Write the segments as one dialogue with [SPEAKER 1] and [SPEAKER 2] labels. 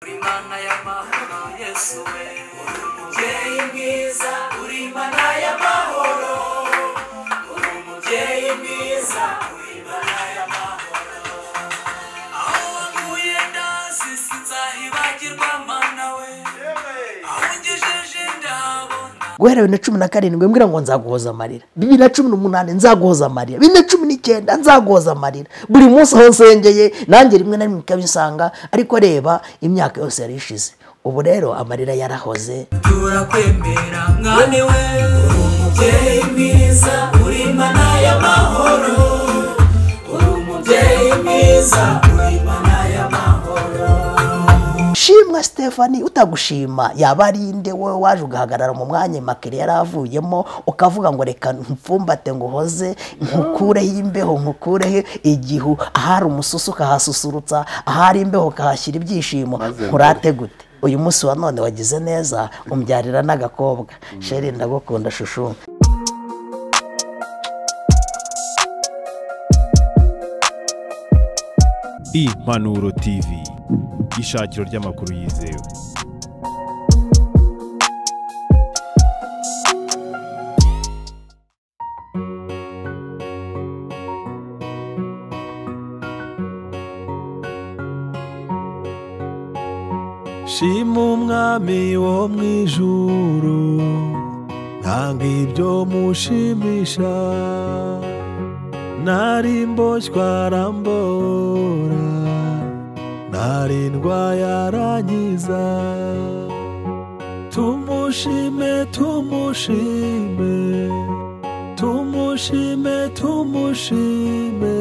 [SPEAKER 1] Urimana y'amahoro Yesu we umubyeyi mwiza urimana y'amahoro umubyeyi mwiza urimana y'amahoro aho wakuye ndazi sinzahibagirwa mana we aho ngejeje ndabona
[SPEAKER 2] guhera 2017 mbwira ngo nzaguhoza amarira 2018 nzaguhoza amarira 2019 nzaguhoza amarira buri munsi aho nsengeye nanjye rimwe na rimwe kabisanga ariko reba imyaka yose yarishize ubu rero amarira yarahoze
[SPEAKER 1] turakwemera mwami we umubyeyi mwiza urimana y'amahoro umubyeyi mwiza urimana y'amahoro.
[SPEAKER 2] Shimwa Stephanie utagushima yabarinde wowe waje ugahagarara mu mwanya makere yaravuyemo ukavuga ngo reka mpfumbate ngo hoze nkukureho imbeho nkukureho igihu ahari umususu kahasusurutsa ahari imbeho kahashyira ibyishimo kurate gute uyu munsi wa none wagize neza umbyarira n'agakobwa sheri ndagukunda shushu.
[SPEAKER 3] Impanuro TV ishakiro ry'amakuru yizewe.
[SPEAKER 4] Shima umwami wo mwijuru ntanga ibyo mushimisha nari mboshywa arambora narindwa yarangiza tumushime tumushime tumushime tumushime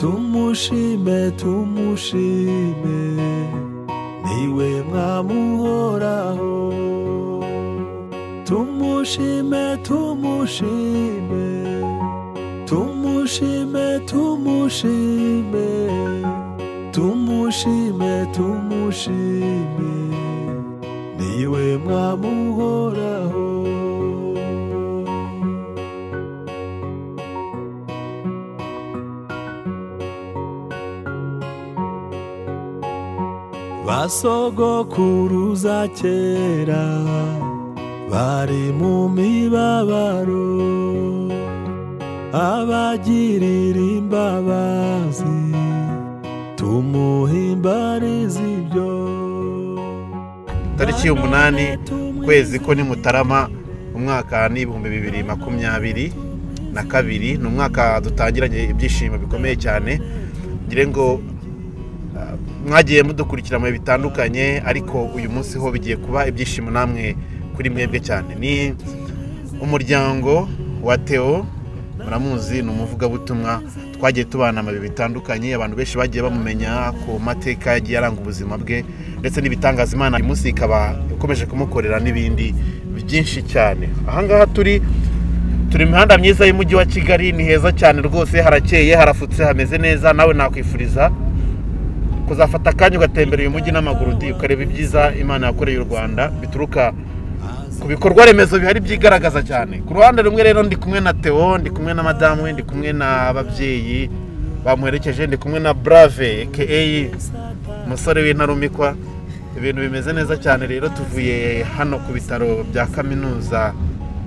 [SPEAKER 4] tumushime tumushime niwe mwamuhoraho tumushime tumushime tumushime tumushime tumushime tumushime niwe mwamuhoraho. basogokuruza kera bari mu mibabaro abagirira imbabazi tumuhimbariza ibyo.
[SPEAKER 5] Tariki y'umunani kwezi ko ni Mutarama umwaka ni 2022 ni umwaka dutangiranye ibyishimo bikomeye cyane ngire ngo mwagiye mudukurikira mu bitandukanye ariko uyu munsi ho bigiye kuba ibyishimo namwe kuri mwebwe cyane. Ni umuryango wa Theo muramuzi ni umuvuga butumwa twagiye tubana mu bitandukanye abantu benshi bagiye bamumenya ku mateka yagiye aranga ubuzima bwe ndetse n'ibitangaza Imana uyu munsi ikaba ikomeje kumukorera n'ibindi byinshi cyane. Aha ngaha turi imihanda myiza y'umujyi wa Kigali ni heza cyane rwose harakeye harafutse hameze neza nawe nakwifuriza kuzafata akanya ugatembera uyu mujyi n'amaguru ukareba ibyiza Imana yakoreye u Rwanda bituruka ku bikorwa remezo bihari byigaragaza cyane. Ku ruhande rumwe rero ndi kumwe na Theo ndi kumwe na madamu ndi kumwe n'ababyeyi bamuherekeje ndi kumwe na Brave aka musore w'intarumikwa ibintu bimeze neza cyane. Rero tuvuye hano ku bitaro bya kaminuza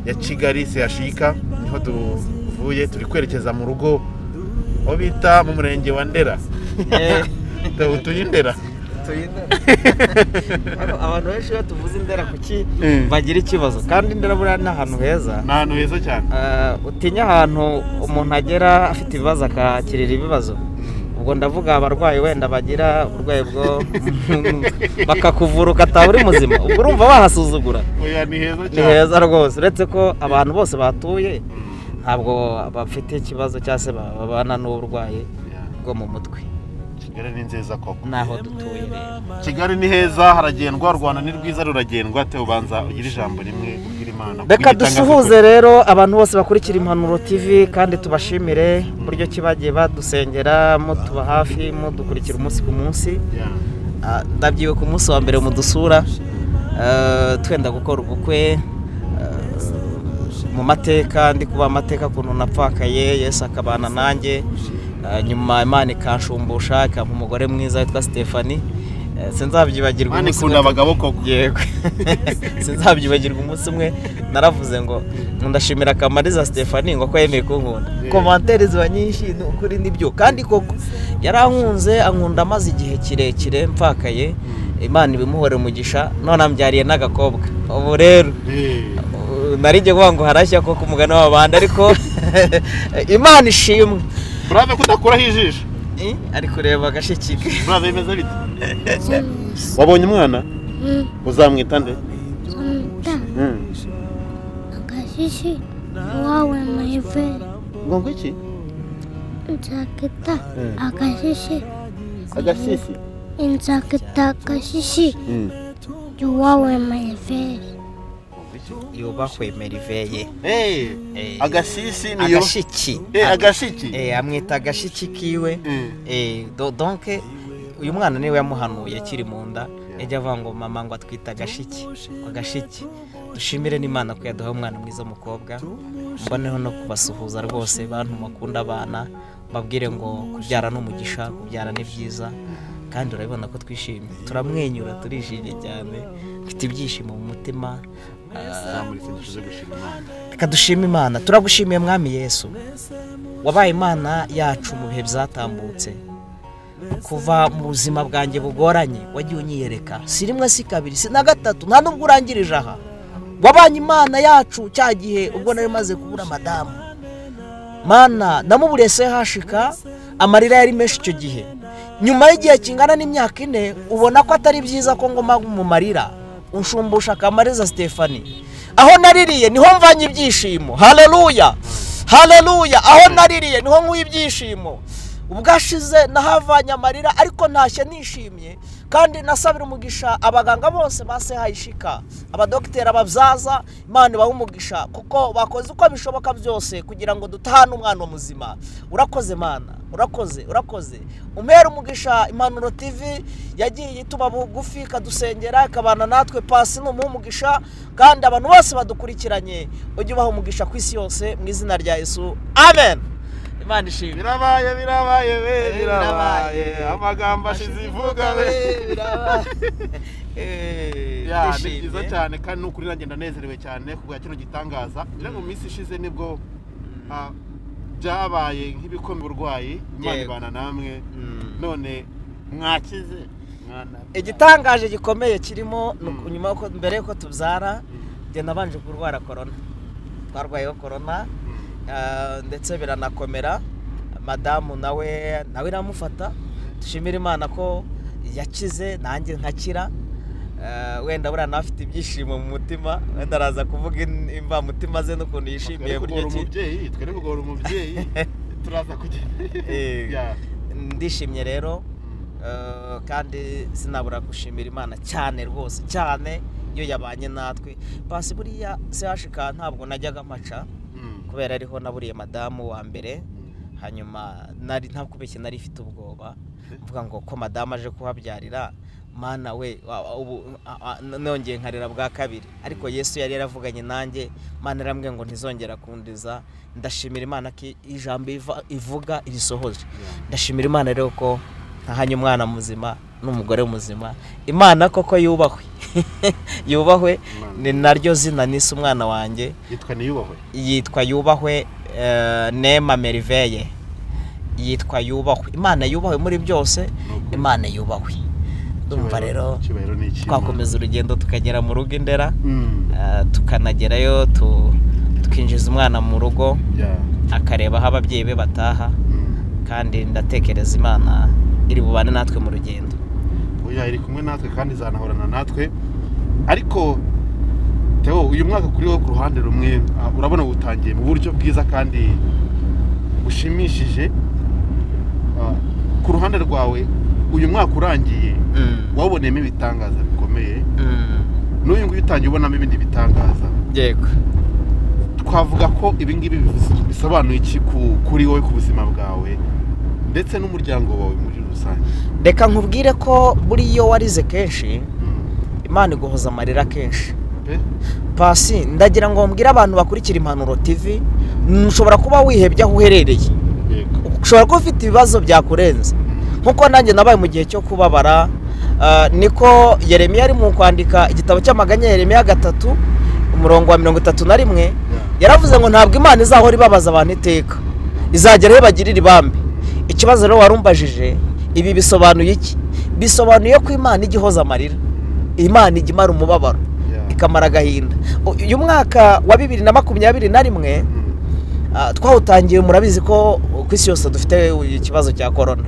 [SPEAKER 5] ya Kigali CHUK niho tuvuye turi kwerekeza mu rugo aho bita mu murenge wa Ndera tuyindera
[SPEAKER 6] abantu benshi batuvuze Indera kuki bagira ikibazo kandi Indera buriya ni ahantu heza
[SPEAKER 5] cyane
[SPEAKER 6] utinya ahantu umuntu agera afite ibibazo akakirira ibibazo ubwo ndavuga abarwayi wenda bagira uburwayi bwo bakakuvura ukataha uri muzima ubwo urumva bahasuzugura. Ni heza rwose uretse ko abantu bose batuye ntabwo bafite ikibazo cyangwa se babana n'uburwayi bwo mu mutwe.
[SPEAKER 5] Kigali ni nziza koko
[SPEAKER 6] naho dutuye rero
[SPEAKER 5] Kigali ni heza haragendwa Rwanda ni rwiza ruragendwa Theo ubanza ugira ijambo rimwe ubwira Imana.
[SPEAKER 6] Reka dusuhuze rero abantu bose bakurikira Impanuro TV kandi tubashimire buryo kibagiye badusengera mutuba hafi mudukurikira umunsi ku munsi. Ndabyiwe ku munsi wa mbere mudusura twenda gukora ubukwe mu mateka ndi kuba amateka kuntu napfakaye Yesu akabana nanjye nyuma Imana ikanshumbusha ikampa umugore mwiza witwa Stephanie sinzabyibagirwa
[SPEAKER 5] Mani
[SPEAKER 6] umunsi
[SPEAKER 5] kunda
[SPEAKER 6] umwe.
[SPEAKER 5] abagabo koko.
[SPEAKER 6] Yego. Sinzabyibagirwa umunsi umwe naravuze ngo ndashimira Kamariza Stephanie ngo ko yemeye kunkunda. Commentaires ziba nyinshi n'ukuri nibyo kandi koko yarankunze ankunda amaze igihe kirekire mpfakaye. Imana ibimuhore umugisha none ambyariye n'agakobwa. Ubu rero narije kuvuga ngo harashya ko kumugana w'abandi ariko Imana ishimwe.
[SPEAKER 5] Brave kudakuraho ijisho.
[SPEAKER 6] Ariko reba agashikike.
[SPEAKER 5] Brave bimeze bite? Wabonye umwana? Uzamwita nde?
[SPEAKER 7] Akashishi wawe maiveri.
[SPEAKER 5] Ngo iki?
[SPEAKER 7] Nzakita akashishi.
[SPEAKER 5] Agasisi.
[SPEAKER 7] Nzakita akashishi wawe maiveri.
[SPEAKER 6] Yubahwe Meriveye.
[SPEAKER 5] Agasisi ni
[SPEAKER 6] Agashiki.
[SPEAKER 5] Agashiki.
[SPEAKER 6] Amwita agashiki kiwe. Donc uyu mwana niwe yamuhanuye akiri mu nda. Ejya avuga ngo mama ngo atwita agashiki. Agashiki. Dushimire n'Imana ko yaduha umwana mwiza w'umukobwa. Mboneho no kubasuhuza rwose bantu makunda abana. Babwire ngo kubyara n'umugisha, kubyara ni byiza. Kandi urabibona ko twishimye. Turamwenyura turishimye cyane. Mfite ibyishimo mu mutima. Kadushima Imana. Turagushimiye mwami Yesu. Wabaye Imana yacu mu bihe byatambutse. Kuva mu buzima bwanjye bugoranye wagiye unyiyereka. Si rimwe si kabiri si na gatatu nta nubwo urangirije aha. Wabanye Imana yacu cya gihe ubwo nari maze kubura madamu. Mana namuburiye se hashika amarira yari menshi icyo gihe. Nyuma y'igihe kingana n'imyaka 4 ubona ko atari byiza ko ngoma mu marira. Unshumbusha Kamariza Stephanie. Aho naririye niho mvanye ibyishimo. Haleluya. Haleluya. Aho naririye niho nkuye ibyishimo. Ubwashize nahavanye amarira ariko ntashye nishimye kandi nasabira umugisha abaganga bose base hayishika abadokiteri ababyaza Imana ibahe umugisha kuko bakoze uko bishoboka byose kugira ngo dutahane umwana muzima. Urakoze Mana, urakoze umpera umugisha. Impanuro TV yagiye ituba bugufi kadusengera ikabana natwe pasi n'umugisha kandi abantu bose badukurikiranye ujye ubaha umugisha ku isi yose mu izina rya Yesu, amen. Imana ishimwe.
[SPEAKER 5] Birabaye amagambo ashize ivuga ni byiza cyane kandi n'ukuri nanjye ndanezerewe cyane kubwa kino gitangaza. Ngira ngo mu minsi ishize nibwo byabaye nk'ibikombe urwayi Imana ibana namwe none mwakize mwana.
[SPEAKER 6] Igitangaje gikomeye kirimo nyuma ko mbere ko tubyara nge nabanje kurwara corona. Twarwayeho corona ndetse biranakomera. Madamu nawe iramufata. Dushimira Imana ko yakize nanjye nkakira. Wenda bura nafite ibyishimo mu mutima wenda araza kuvuga imva mutima ze n'ukuntu yishimiye buryo ki
[SPEAKER 5] twere kugora umubyeyi turaza kugenda.
[SPEAKER 6] Ndishimye rero kandi sinabura gushimira Imana cyane rwose cyane iyo yabanye natwe. Pasi buriya se hashika ntabwo najyaga maca kubera ariho naburiye madamu wa mbere. Hanyuma nari ntakubeshye nari ifite ubwoba mvuga ngo ko madamu aje kuhabyarira Mana we nongeye nkarira bwa kabiri ariko Yesu yari yaravuganye nanjye. Mana arambwiye ngo ntizongera kundiza. Ndashimira Imana ko ijambo ivuga irisohoje. Ndashimira Imana rero ko ntahanye umwana muzima n'umugore muzima. Imana koko yubahwe. Yubahwe ni naryo zina nise umwana wanjye. Yitwa Yubahwe Nema Meriveye. Yitwa Yubahwe. Imana yubahwe muri byose. Imana yubahwe. Ndumva rero twakomeza urugendo tukagera mu rugo Indera tukanagerayo tukinjiza umwana mu rugo akareba aho ababyeyi be bataha kandi ndatekereza Imana iri bubane natwe mu rugendo.
[SPEAKER 5] Oya iri kumwe natwe kandi izanahorana natwe. Ariko Theo uyu mwaka kuri wo ku ruhande rumwe urabona utangiye mu buryo bwiza kandi bushimishije. Ku ruhande rwawe uyu mwaka urangiye wabonemo ibitangaza bikomeye. N'uyu nguyu utangiye ubonamo ibindi bitangaza.
[SPEAKER 6] Yego.
[SPEAKER 5] Twavuga ko ibi ngibi bisobanuye iki kuri wowe ku buzima bwawe ndetse n'umuryango wawe muri rusange?
[SPEAKER 6] Reka nkubwire ko buri iyo warize kenshi Imana iguhoza amarira kenshi. Pasi ndagira ngo mbwire abantu bakurikira Impanuro TV ushobora kuba wihebye aho uherereye. Ushobora kuba ufite ibibazo byakurenze nkuko nanjye nabaye mu gihe cyo kubabara niko Yeremiya ari mu kwandika igitabo cy'amaganya Yeremiya 3 umurongo wa 31 yaravuze ngo ntabwo Imana izahora ibabaza abantu iteka, izageraho bagirira ibambe. Ikibazo rero warumbajije, ibi bisobanuye iki? Bisobanuye ko Imana igihoza amarira, Imana igimara umubabaro, ikamara agahinda. Uyu mwaka wa 2021 twawutangiye, murabizi ko ku isi yose dufite ikibazo cya corona.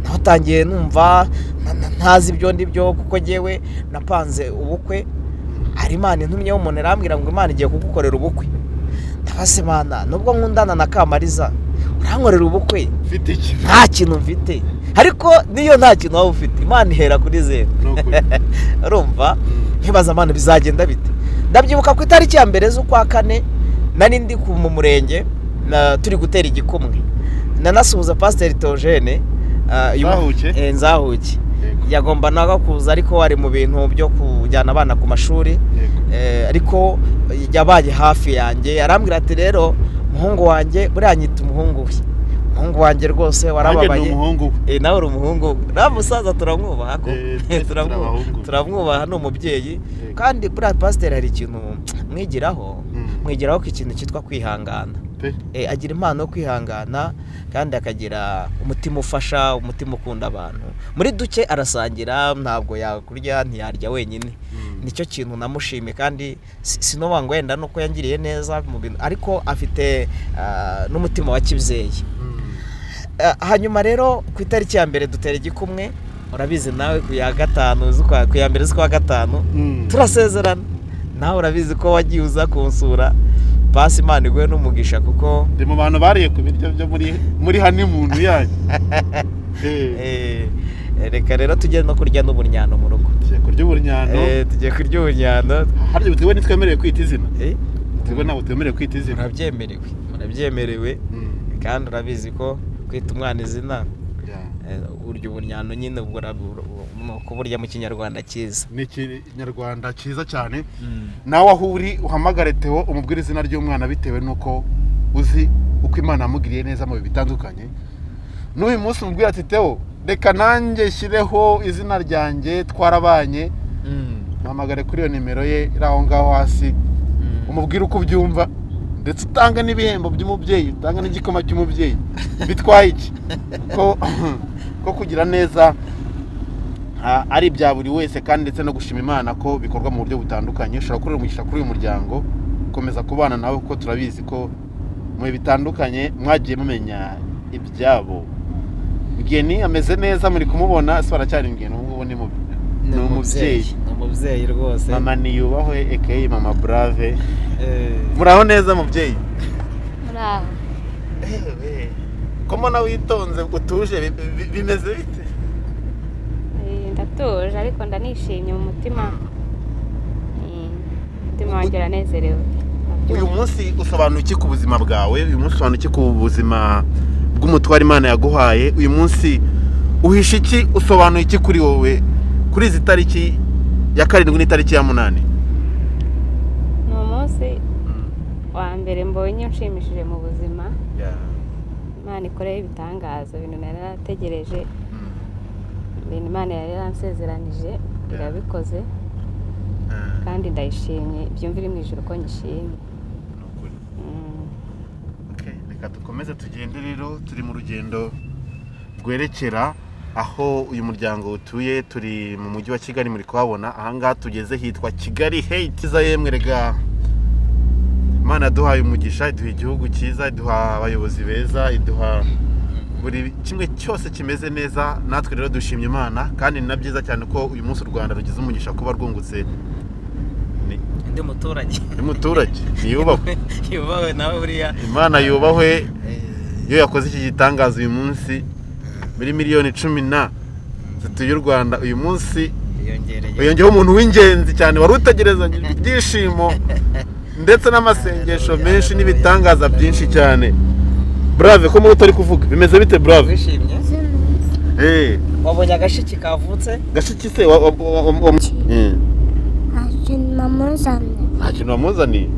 [SPEAKER 6] Natangiye numva ntazi ibyo ndibyo, kuko jewe napanze ubukwe, ari Imana intumye umuntu arambwira ngo Imana igiye kugukorera ubukwe. Ndabase Imana, nubwo nkundana na Kamariza, urankorera ubukwe
[SPEAKER 5] mfite iki?
[SPEAKER 6] Nta kintu mfite. Ariko niyo nta kintu waba ufite, Imana ihera kuri 0. Urumva nkibaza Imana bizagenda bite. Ndabyibuka ku itariki ya mbere z'ukwa 4 nari ndi mu murenge turi gutera igikumwe, nanasuhuza Pasteur Theogene Nzahuke yagomba naga kuza, ariko wari mu bintu byo kujyana abana ku mashuri, ariko yabaye hafi yanjye, arambwira ati rero muhungu wanjye buriya nyita umuhungu we, umuhungu wanjye rwose warababaye. Nawe uri umuhungu, na musaza turamwubaha ko turamwubaha, ni umubyeyi. Kandi buriya Pasteur hari ikintu mwigiraho ko ikintu cyitwa kwihangana. Agira impano yo kwihangana, kandi akagira umutima ufasha, umutima ukunda abantu. Muri duke arasangira, ntabwo yakurya ntiyarya wenyine. Nicyo kintu namushimiye, kandi sinoba ngo wenda nuko yangiriye neza mu bintu, ariko afite n'umutima wa kibyeyi. Hanyuma rero ku itariki ya mbere dutera igikumwe, urabizi nawe ku ya 5 ku ya mbere z'ukwa 5 turasezerana. Nawe urabizi ko wagiye uza kunsura, basi Imana iguhe n'umugisha, kuko
[SPEAKER 5] ndi mu bantu bariye ku biryo byo muri honeymoon yanyu.
[SPEAKER 6] Reka rero tujye no kurya n'ubunyano mu rugo.
[SPEAKER 5] Tugiye kurya ubunyano.
[SPEAKER 6] Tugiye kurya ubunyano.
[SPEAKER 5] Harya bitwe nitwemereye kwita izina. Bitwe nabo twemereye kwita izina.
[SPEAKER 6] Murabyemerewe. Kandi urabizi ko kwita umwana izina urya ubunyano nyine, ubwo kuburya mu Kinyarwanda cyiza.
[SPEAKER 5] Ni Kinyarwanda cyiza cyane. Nawe aho uri uhamagare Theo umubwire izina ry'umwana bitewe nuko uzi uko Imana yamugiriye neza mu bitandukanye. N'uyu munsi umubwire ati Theo, reka nanjye shyireho izina ryanjye, twarabanye. Muhamagare kuri iyo nimero ye iri aho ngaho hasi, umubwire uko ubyumva, ndetse utanga n'ibihembo by'umubyeyi, utanga n'igikoma cy'umubyeyi. Bitwaye iki? Ko kugira neza ari ibya buri wese, kandi ndetse no gushima Imana ko bikorwa mu buryo butandukanye. Ushobora kurera umugisha kuri uyu muryango, komeza kubana nawe, kuko turabizi ko mu bitandukanye mwagiye mumenya ibyabo. Mgeni ameze neza, muri kumubona, ese baracyari Mgeni ubu ni umubyeyi
[SPEAKER 6] rwose.
[SPEAKER 5] Mama niyubahwe aka Mama Brave. Muraho neza mubyeyi?
[SPEAKER 7] Muraho.
[SPEAKER 5] Ko mbona witonze utuje, bimeze bite?
[SPEAKER 8] Ndatuje ariko ndanishimye mu mutima. Mutima wanjye uranezerewe.
[SPEAKER 5] Uyu munsi usobanuye iki ku buzima bwawe? Uyu munsi usobanuye iki ku buzima bw'umutware Imana yaguhaye? Uyu munsi uhisha iki, usobanuye iki kuri wowe kuri izi tariki ya 7 n'itariki ya 8?
[SPEAKER 8] Ni umunsi wa mbere mbonye nshimishije mu buzima. Imana ikoreye ibitangaza, ibintu narategereje, ibintu Imana yari yansezeranije irabikoze, kandi ndayishimye, byumvire mu ijuru ko nyishimye.
[SPEAKER 5] Reka dukomeze tugende rero, turi mu rugendo rwerekera aho uyu muryango utuye. Turi mu mujyi wa Kigali, muri kuhabona ahangaha tugeze hitwa Kigali Hate. Yemwe rega, Imana yaduhaye umugisha, iduha igihugu cyiza, iduha abayobozi beza, iduha buri kimwe cyose kimeze neza. Natwe rero dushimye Imana, kandi ni nabyiza cyane ko uyu munsi u Rwanda rugize umugisha kuba rwungutse
[SPEAKER 6] ndi
[SPEAKER 5] muturage.
[SPEAKER 6] Yubahwe nawe buriya.
[SPEAKER 5] Imana yubahwe, iyo yakoze iki gitangaza uyu munsi muri miliyoni 10 zituye u Rwanda. Uyu munsi yongeyeho umuntu w'ingenzi cyane wari utegerezanye ibyishimo ndetse n'amasengesho menshi n'ibitangaza byinshi cyane. Brave, ko muri utari kuvuga, bimeze bite Brave?
[SPEAKER 6] Wishimye? Wabonye agashiki kavutse?
[SPEAKER 5] Gashiki se
[SPEAKER 7] Nta kintu
[SPEAKER 5] wamuzaniye?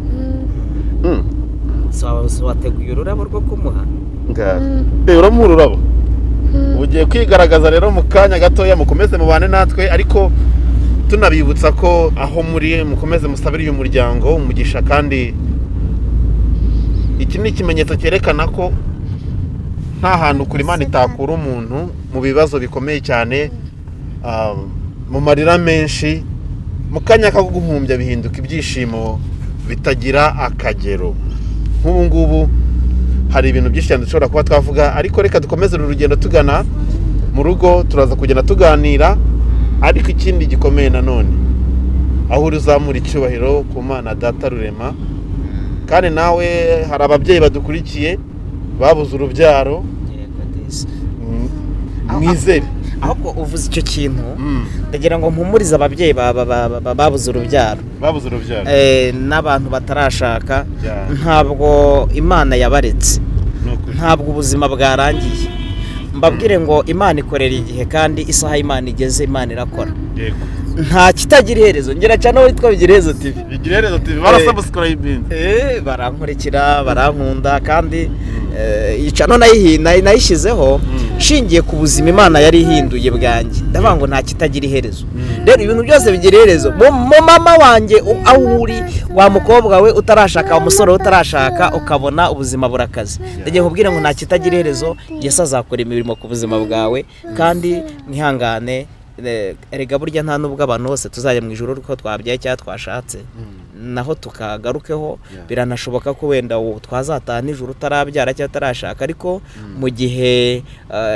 [SPEAKER 6] So wateguye ururabo rwo kumuha?
[SPEAKER 5] Uramuha ururabo? ugiye kwigaragaza rero mu kanya gatoya, mukomeze mubane natwe, ariko tunabibutsa ko aho muri mukomeze musabire uyu muryango umugisha, kandi iki ni ikimenyetso cyerekana ko nta hantu kuri Imana itakura umuntu mu bibazo bikomeye cyane, mu marira menshi, mu kanya ko guhumbya bihinduka ibyishimo bitagira akagero. Nk'ubu ngubu hari ibintu byinshi cyane dushobora kuba twavuga, ariko reka dukomeze uru rugendo tugana mu rugo, turaza kugenda tuganira. Ariko ikindi gikomeye nanone, aho uzamura icyubahiro ku Mana Data Rurema, kandi nawe hari ababyeyi badukurikiye babuze urubyaro, mwizere.
[SPEAKER 6] Ahubwo uvuze icyo kintu ndagira ngo mpumurize ababyeyi babuze urubyaro, n'abantu batarashaka. Ntabwo Imana yabaretse, ntabwo ubuzima bwarangiye. Mbabwire ngo Imana ikorera igihe, kandi isaha Imana igeze Imana irakora. Nta kitagira iherezo. Ngira cyane aho witwa Bigira Iherezo TV. Bigira Iherezo TV barasubscribe, barankurikira, barankunda, kandi icano nayishyizeho shingiye ku buzima Imana yari ihinduye bwanjye. Ndavuga ngo nta kitagira iherezo. Rero ibintu byose bigira iherezo. Mu mama wanjye aho uri, wa mukobwa we utarashaka, umusore utarashaka, ukabona ubuzima burakaze, ndagiye kubwira ngo nta kitagira iherezo. Yesu azakora imirimo ku buzima bwawe, kandi mwihangane. Erega burya nta nubwo abantu bose tuzajya mu ijuru uko twabyaye cyangwa twashatse, naho tukagarukeho. Biranashoboka ko wenda twazataha nijoro utarabyara cyangwa utarashaka, ariko mu gihe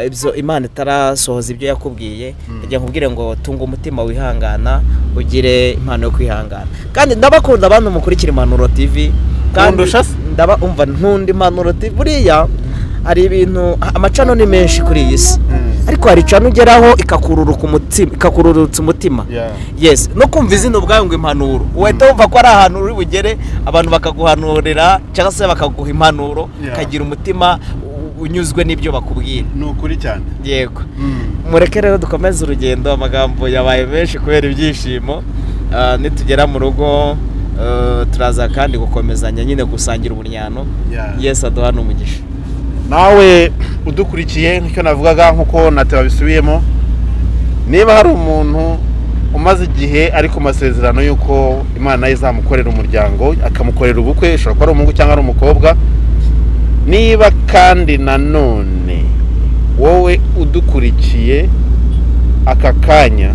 [SPEAKER 6] ibyo Imana itarasohoza ibyo yakubwiye, ndagira nkubwire ngo tunga umutima wihangana, ugire impano yo kwihangana. Kandi ndabakunda abantu mukurikira Impanuro TV, kandi umva ntundi Impanuro TV. Buriya hari ibintu, amacano ni menshi kuri iyi si, ariko hari cano ugeraho ikakururutsa umutima. Yes, no kumva izina ubwayo ngo impanuro, uhita wumva ko ari ahantu uri bugere, abantu bakaguhanurira cyangwa se bakaguha impanuro, ukagira umutima unyuzwe n'ibyo bakubwira.
[SPEAKER 5] Ni ukuri cyane.
[SPEAKER 6] Yego. Mureke rero dukomeze urugendo, amagambo yabaye menshi kubera ibyishimo. Nitugera mu rugo turaza kandi gukomezanya nyine gusangira uburyano. Yes, aduha n'umugisha.
[SPEAKER 5] Nawe udukurikiye, nk'icyo navugaga, nk'uko natwe bisubiyemo, niba hari umuntu umaze igihe ari ku masezerano y'uko Imana izamukorera umuryango, akamukorera ubukwe, ishobora kuba ari umuhungu cyangwa ari umukobwa, niba kandi nanone wowe udukurikiye aka kanya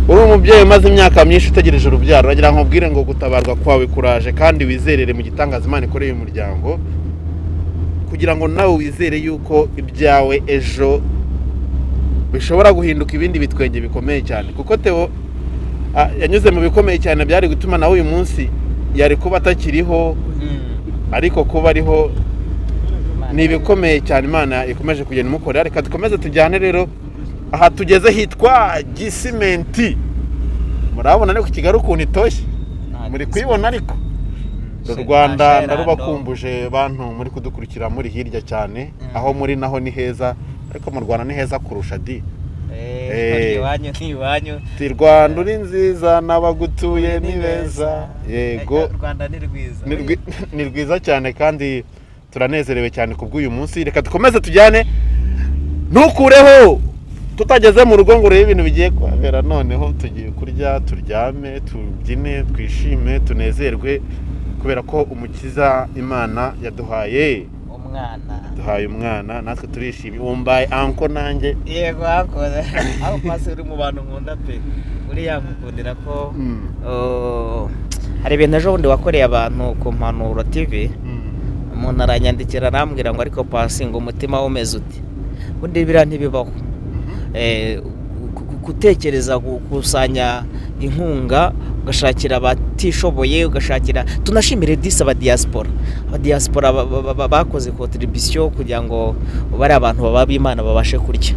[SPEAKER 5] uri umubyeyi umaze imyaka myinshi utegereje urubyaro, uragira ngo ubwire ngo gutabarwa kwawe kuraje, kandi wizerere mu gitangaza Imana ikoreye umuryango, kugira ngo nawe wizere yuko ibyawe ejo bishobora guhinduka ibindi bitwenge bikomeye cyane. Kuko Theo yanyuze mu bikomeye cyane byari gutuma nawe uyu munsi yari kuba atakiriho, ariko kuba ariho ni ibikomeye cyane Imana ikomeje kugenda imukorera. Reka dukomeze tujyane rero, aha tugeze hitwa Gisimenti. Murabona ariko Kigali ukuntu itoshye, muri kuyibona. Ariko u Rwanda ndarubakumbuje bantu muri kudukurikira muri hirya cyane, aho muri naho ni heza, ariko mu Rwanda ni heza kurusha di. Ti Rwanda uri nziza, n'abagutuye ni beza. Yego,
[SPEAKER 6] Rwanda ni rwiza,
[SPEAKER 5] ni rwiza cyane, kandi turanezerewe cyane kubw'uyu munsi. Reka dukomeze tujyane, ntukureho tutageze mu rugo ngo urebe ibintu bigiye kubera. Noneho tugiye kurya, turyame, tubyine, twishime, tunezerwe, kubera ko umukiza Imana yaduhaye umwana, natwe turishimye. Wumbaye anko nanjye.
[SPEAKER 6] Yego, anko aho pasi uri mu bantu nkunda pe, uriya mukundira ko hari ibintu ejo bundi wakoreye abantu ku Mpanuro TV. Umuntu aranyandikira arambwira ngo ariko pasi ngo umutima umeze uti, ubundi biriya ntibibaho. Gutekereza gukusanya inkunga, ugashakira abatishoboye, ugashakira, tunashimire disi abadiaspora bakoze contribution kugira ngo bari abantu baba b'Imana babashe kurya.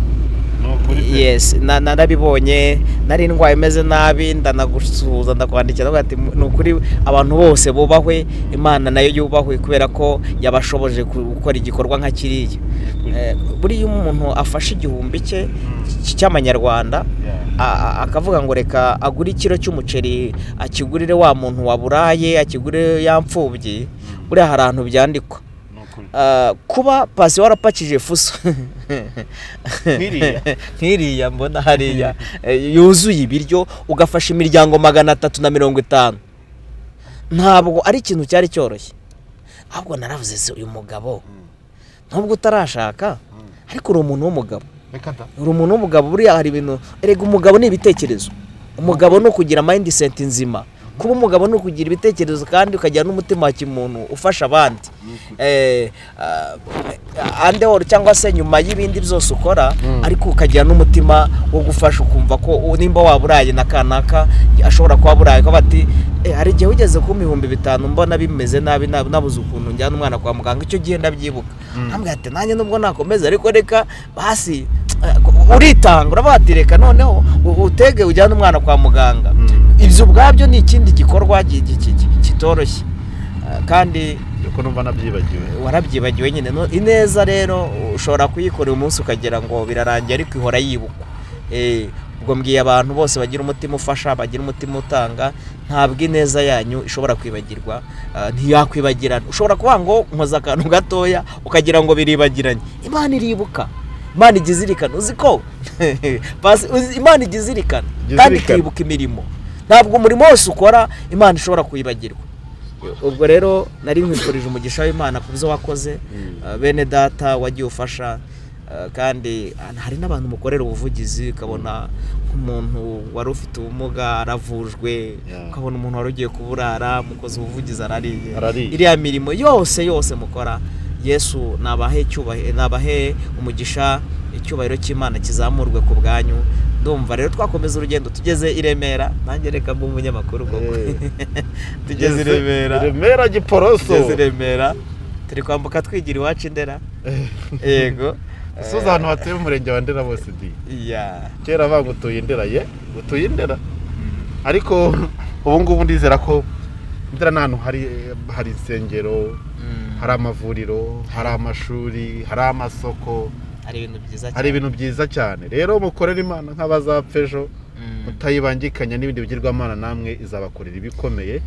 [SPEAKER 6] Yes, narabibonye, nari ndwaye imeze nabi, ndanagusuhuza ndakwandikira ati nukuri abantu bose bubahwe, Imana nayo yubahwe, kubera ko yabashoboje gukora igikorwa nka kiriya. Buri umuntu afashe igihumbi cye cy'amanyarwanda, akavuga ngo reka agure ikiro cy'umuceri akigurire wa muntu waburaye, akigurire ya mfubyi, buriya hari ahantu byandikwa. kuba pasi warapakije fuso nk'iriya mbona hariya yuzuye ibiryo ugafasha imiryango 350 ntabwo ari ikintu cyari cyoroshye. ahubwo naravuze se uyu mugabo nubwo utarashaka ariko uri umuntu w'umugabo, uri umuntu w'umugabo. buriya hari ibintu erega umugabo ni ibitekerezo, umugabo no kugira mindset nzima. kuba umugabo no kugira ibitekerezo kandi ukagira n'umutima wa kimuntu ufasha abandi andehoro cyangwa se nyuma y'ibindi byose ukora, ariko ukagira n'umutima wo gufasha, ukumva ko nimba waburaye na kanaka ashobora kuba buraye ko bati hari igihe ugeze ku 5,000 mbona bimeze nabi nabuze ukuntu njyana umwana kwa muganga. icyo gihe ndabyibuka nambwe ati nanjye nubwo nakomeza ariko reka basi uritanga uravuga ati reka noneho utege ujyana umwana kwa muganga. ibyo ubwabyo ni ikindi gikorwa kitoroshye kandi
[SPEAKER 5] uko numva nabyibagiwe,
[SPEAKER 6] warabyibagiwe nyine. ineza rero ushobora kuyikorera umunsi ukagira ngo birarangiye ariko ihora yibukwa. ubwo mbwiye abantu bose bagira umutima ufasha, bagira umutima utanga, ntabwo ineza yanyu ishobora kwibagirwa, ntiyakwibagirana. ushobora kuvuga ngo nkoza akantu gatoya ukagira ngo biribagiranye, Imana iribuka, Imana igizirikana. uzi ko Imana igizirikana kandi ikibuka imirimo. ntabwo umurimo wose ukora Imana ishobora kuyibagirwa. ubwo rero nari nkwifurije umugisha w'Imana ku byo wakoze, bene data wagiye ufasha, kandi hari n'abantu mukorera ubuvugizi, ukabona nk'umuntu wari ufite ubumuga aravujwe, ukabona umuntu wari ugiye kuburara mukoze ubuvugizi arariye. iriya mirimo yose mukora, Yesu nabahe umugisha, icyubahiro cy'Imana kizamurwe ku bwanyu. ndumva rero twakomeza urugendo tugeze i Remera, nanjye reka mbe umunyamakuru koko. tugeze i
[SPEAKER 5] Remera Giporoso,
[SPEAKER 6] tugeze i Remera, turi kwambuka twigira iwacu Ndera. yego
[SPEAKER 5] suza ahantu hatuye umurenge wa Ndera bose di kera banga utuye Ndera utuye Ndera, ariko ubu ngubu ndizera ko Ndera n'ahantu hari insengero, hari amavuriro, hari amashuri, hari amasoko, hari ibintu byiza cyane. rero mukorera Imana nk'abazapfa ejo, mutayibangikanya n'ibindi bigirwamana, namwe izabakorera ibikomeye.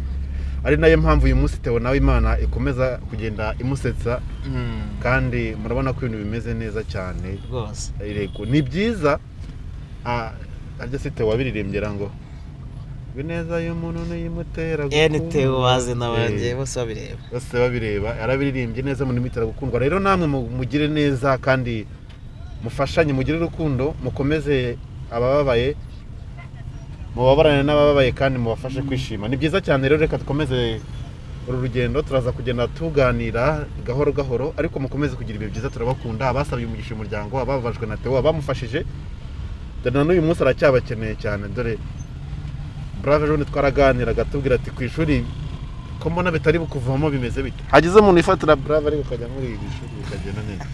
[SPEAKER 5] ari nayo mpamvu uyu munsi Theo nawe Imana ikomeza kugenda imusetsa, kandi murabona ko ibintu bimeze neza cyane
[SPEAKER 6] rwose.
[SPEAKER 5] yego ni byiza. arya se Theo wabiririmbye ngo bineza y'umuntu n'imutera
[SPEAKER 6] gukundwa. Theo waze nabanje bose
[SPEAKER 5] babireba yarabiririmbye neza mu nimitera gukundwa. rero namwe mugire neza kandi mufashanye, mugire urukundo, mukomeze abababaye, mubabarane n'abababaye kandi mubafashe kwishima. ni byiza cyane. rero reka dukomeze uru rugendo, turaza kugenda tuganira gahoro gahoro, ariko mukomeze kugira ibihe byiza. turabakunda, abasabye umugisha umuryango, ababajwe na Theo, abamufashije, dore n'uyu munsi aracyabakeneye cyane. dore Brave Jone twaraganiraga tubwira ati ku ishuri ko mbona bitari bukuvamo bimeze bite, hagize umuntu ifatira Brave ariko kajya muri iri shuri bikagenda neza.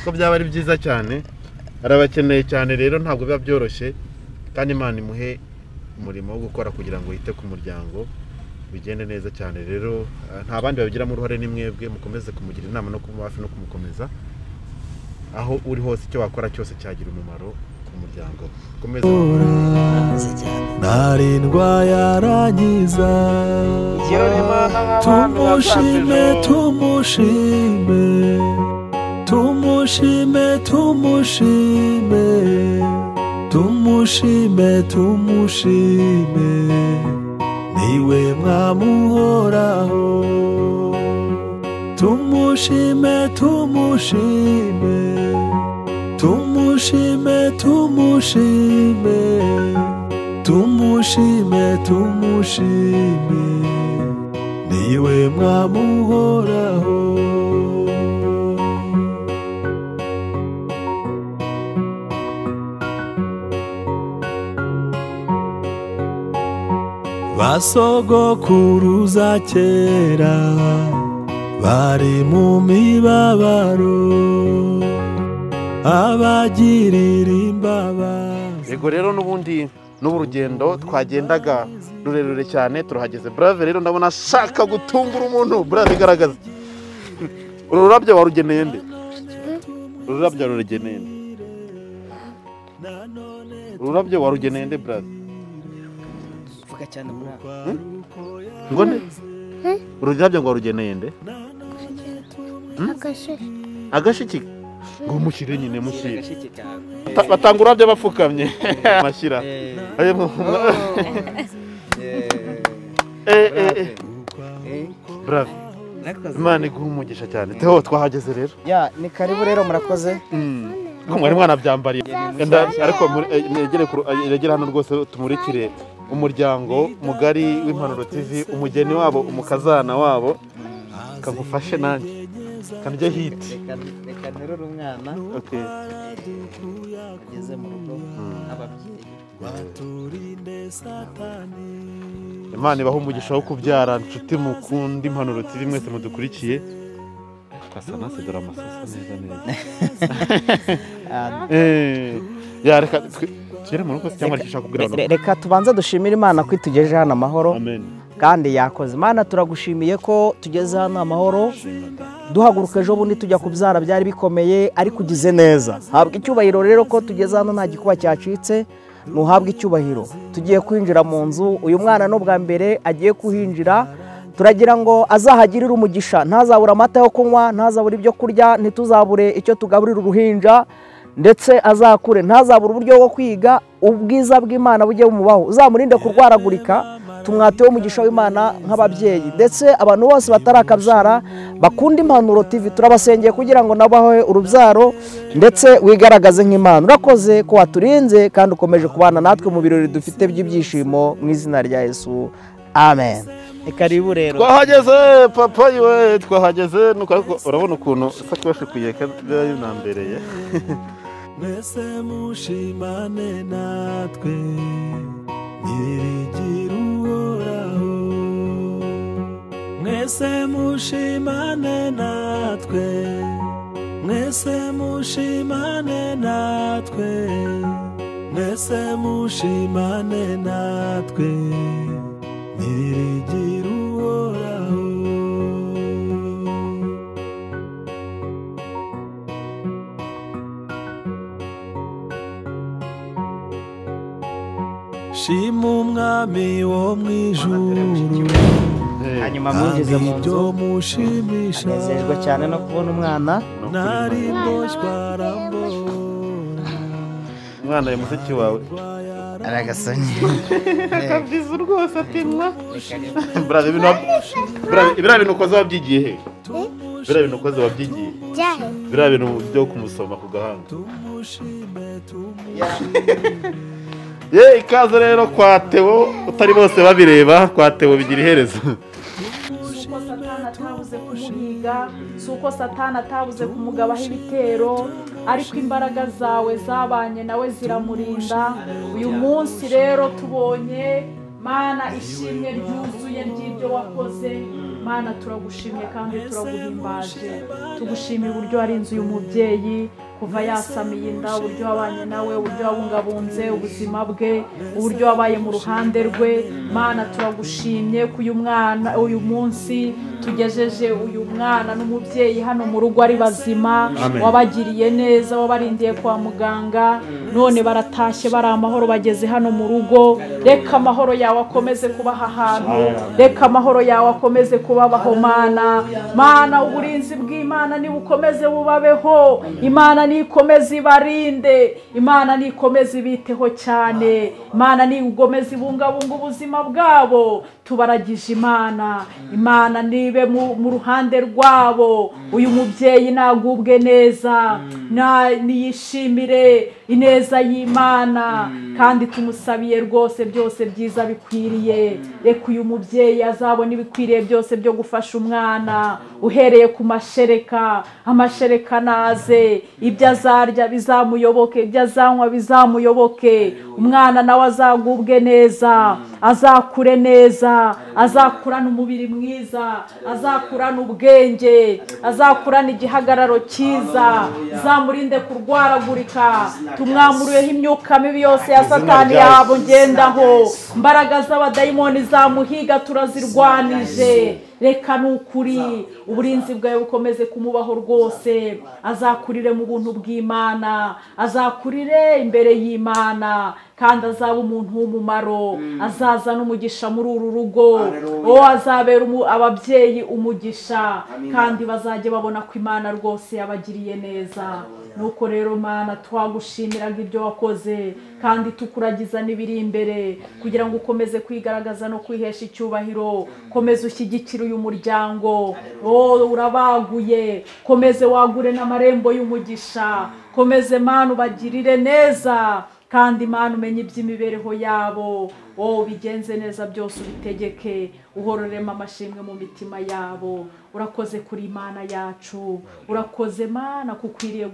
[SPEAKER 5] ko byaba ari byiza cyane, arabakeneye cyane. rero ntabwo biba byoroshye, kandi Imana imuhe umurimo wo gukora kugira ngo yite ku muryango bigende neza cyane. rero nta bandi babigiramo uruhare, ni mwebwe mukomeze kumugira inama no kumuba hafi no kumukomeza. aho uri hose icyo wakora cyose cyagira umumaro ku muryango.
[SPEAKER 4] narindwa yarangiza, tumushime tumushime tumushime tumushime tumushime tumushime, niwe mwamuhoraho. tumushime tumushime tumushime tumushime tumushime tumushime, niwe mwamuhoraho. basogokuruza kera bari mu mibabaro, abagirira imbabazi.
[SPEAKER 5] yego rero n'ubundi n'ubu rugendo twagendaga rurerure cyane turahageze. Brave rero ndabona ashaka gutungura umuntu. Brave igaragaza ururabyo warugeneye nde? ururabyo warugeneye nde? ururabyo warugeneye nde Brave?
[SPEAKER 6] vuga cyane Brave.
[SPEAKER 5] ngo ne ururabyo ngo warugeneye nde? agashiki ngo mushyire nyine mushyire batanga urabyo bapfukamye amashyira bravo Imana iguha umugisha cyane teho twahageze rero
[SPEAKER 6] ni karibu rero murakoze
[SPEAKER 5] ko mwari mwanabyambariye ariko negere hano rwose tumurikire umuryango mugari w'Impanuro TV umugeni wabo umukazana wabo kagufashe nanjye kanjye hit
[SPEAKER 6] reka nterure umwana ageze mu rugo ababyeyi
[SPEAKER 5] Imana ibaha umugisha wo kubyara inshuti mukunda Impanuro TV mwese mudukurikiye kasana sedora amasasa neza reka tugere mu rugo cyangwa rishaka kugira ngo
[SPEAKER 6] reka tubanze dushimire Imana ko itugejeje hano amahoro
[SPEAKER 5] amen
[SPEAKER 6] kandi yakoze Imana turagushimiye ko tugeze hano amahoro duhaguruka ejo bundi tujya kubyara byari bikomeye ariko ugize neza habwa icyubahiro rero ko tugeze hano nta gikuba cyacitse nuhabwa icyubahiro tugiye kwinjira mu nzu uyu mwana no bwa mbere agiye kuhinjira turagira ngo azahagirire umugisha ntazabura amata yo kunywa ntazabura ibyo kurya ntituzabure icyo tugaburira uruhinja ndetse azakure ntazabura uburyo bwo kwiga ubwiza bw'Imana bujye bumubaho uzamurinde kurwaragurika tumwateho umugisha w'Imana nk'ababyeyi ndetse abantu bose batarakabyara bakunda Impanuro TV turabasengeye kugira ngo nabahe urubyaro ndetse wigaragaze nk'Imana urakoze ko waturinze kandi ukomeje kubana natwe mu birori dufite by'ibyishimo mu izina rya Yesu amen karibu rero
[SPEAKER 5] twahageze papa yiwe twahageze nuko urabona ukuntu sakoshi kuyeka yunambereye
[SPEAKER 4] mwese mushimane natwe nyirigira uhoraho mwese mushimane natwe mwese mushimane natwe mwese mushimane natwe nyirigira uhoraho shima umwami wo mu ijuru
[SPEAKER 6] hanyuma mwinjize mu nzu
[SPEAKER 4] mushimisha
[SPEAKER 6] nezejwe cyane no kubona umwana
[SPEAKER 4] nari mboshywa arambona
[SPEAKER 5] umwana ari mushiki wawe
[SPEAKER 6] aragasanye
[SPEAKER 5] kabyiza rwose atimwa biriya bintu ukoze wabyigiye he biriya bintu ukoze wabyigiye biriya bintu byo kumusoma ku gahanga ikaze rero kwa Theo utari bose babireba kwa Theo bigira iherezo
[SPEAKER 9] suko Satani atabuze kumuhiga suko Satani atabuze kumugabaho ibitero ariko imbaraga zawe zabanye nawe ziramurinda uyu munsi rero tubonye Mana ishimwe ryuzuye ry'ibyo wakoze Mana turagushimye kandi turaguhimbaje tugushimira uburyo warinze uyu mubyeyi kuva yasamiye inda uburyo wabanye nawe uburyo wabungabunze ubuzima bwe uburyo wabaye mu ruhande rwe Mana turagushimye ko uyu mwana uyu munsi tugejeje uyu mwana n'umubyeyi hano mu rugo ari bazima wabagiriye neza wabarindiye kwa muganga none baratashye bari amahoro bageze hano mu rugo reka amahoro yawe akomeze kubaha ahantu reka amahoro yawe akomeze kubabaho Mana uburinzi bw'Imana nibukomeze bubabeho Imana nikomeze ibarinde Imana nikomeze ibiteho cyane Imana nigomeze ibungabunga ubuzima bwabo tubaragije Imana nibe mu ruhande rwabo uyu mubyeyi nagubwe neza niyishimire ineza y'Imana kandi tumusabiye rwose byose byiza bikwiriye reka uyu mubyeyi azabona ibikwiriye byose byo gufasha umwana uhereye ku amashereka naze ibyo azarya bizamuyoboke ibyo azanywa bizamuyoboke umwana nawe azagubwe neza azakure neza azakurana umubiri mwiza azakurana ubwenge azakurana igihagararo cyiza zamurinde kurwaragurika tumwamuriyeho imyuka mibi yose ya Satani yabo ngendaho imbaraga z'abadayimoni zamuhiga turazirwanije reka ni ukuri uburinzi bwawe bukomeze kumubaho rwose, azakurire mu buntu bw'Imana, azakurire imbere y'Imana, kandi azaba umuntu w'umumaro, azaza n'umugisha muri uru rugo, azabera ababyeyi umugisha, kandi bazajya babona ko Imana rwose yabagiriye neza. Nuko rero Mana twagushimiraga ibyo wakoze, kandi tukuragiza n'ibiri imbere, kugira ngo ukomeze kwigaragaza no kwihesha icyubahiro. Komeze ushyigikire uyu muryango, urabaguye, komeze wagure n'amarembo y'umugisha, komeze Mana ubagirire neza, kandi Mana umenye iby'imibereho yabo, bigenze neza byose ubitegeke, uhororemo amashimwe mu mitima yabo. Urakoze kuri Imana yacu, urakoze Mana kukwiriye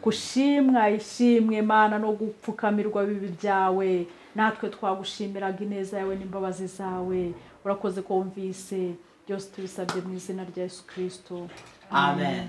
[SPEAKER 9] gushimwa ishimwe Mana no gupfukamirwa bibi byawe. Natwe twagushimiraga ineza yawe n'imbabazi zawe. Urakoze ko wumvise byose, tubisabye mu izina rya Yesu Kristo, amen.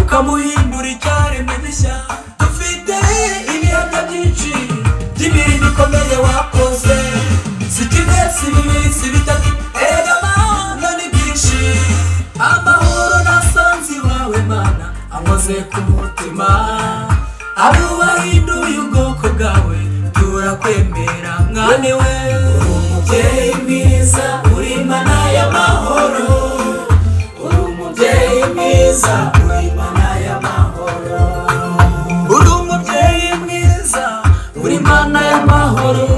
[SPEAKER 1] ukamuhindura icyaremwe gishya. Dufite ibihamya byinshi by'imirimo ikomeye wakoze, si kimwe si bibiri si bitatu, erega Mana ni byinshi. Amahoro nasanze iwawe Mana ankoze ku mutima, abo wahinduye ubwoko bwawe turakwemera mwami we. Uri umubyeyi mwiza, uri Imana y'amahoro, uri umubyeyi mwiza, uri Imana y'amahoro, uri umubyeyi mwiza, uri Imana y'amahoro,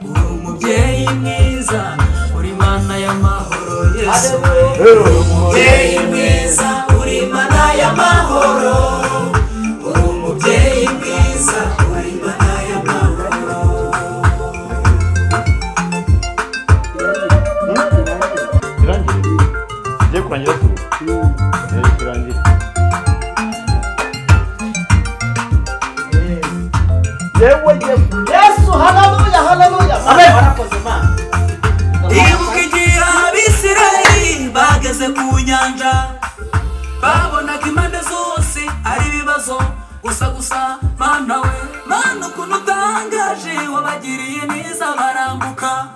[SPEAKER 1] uri umubyeyi mwiza, uri Imana y'amahoro. Yesu uri umubyeyi mwiza, uri Imana y'amahoro, uri umubyeyi mwiza, uri Imana y'amahoro.
[SPEAKER 5] Igiye kurangira tu kurangira
[SPEAKER 2] Yesu, haleluya haleluya, amen. Warakoze Mana.
[SPEAKER 1] Ibuka igihe Abisirayeli bageze ku nyanja, babonaga impande zose ari ibibazo gusa Mana we, Mana ukuntu utangaje wabagiriye neza barambuka.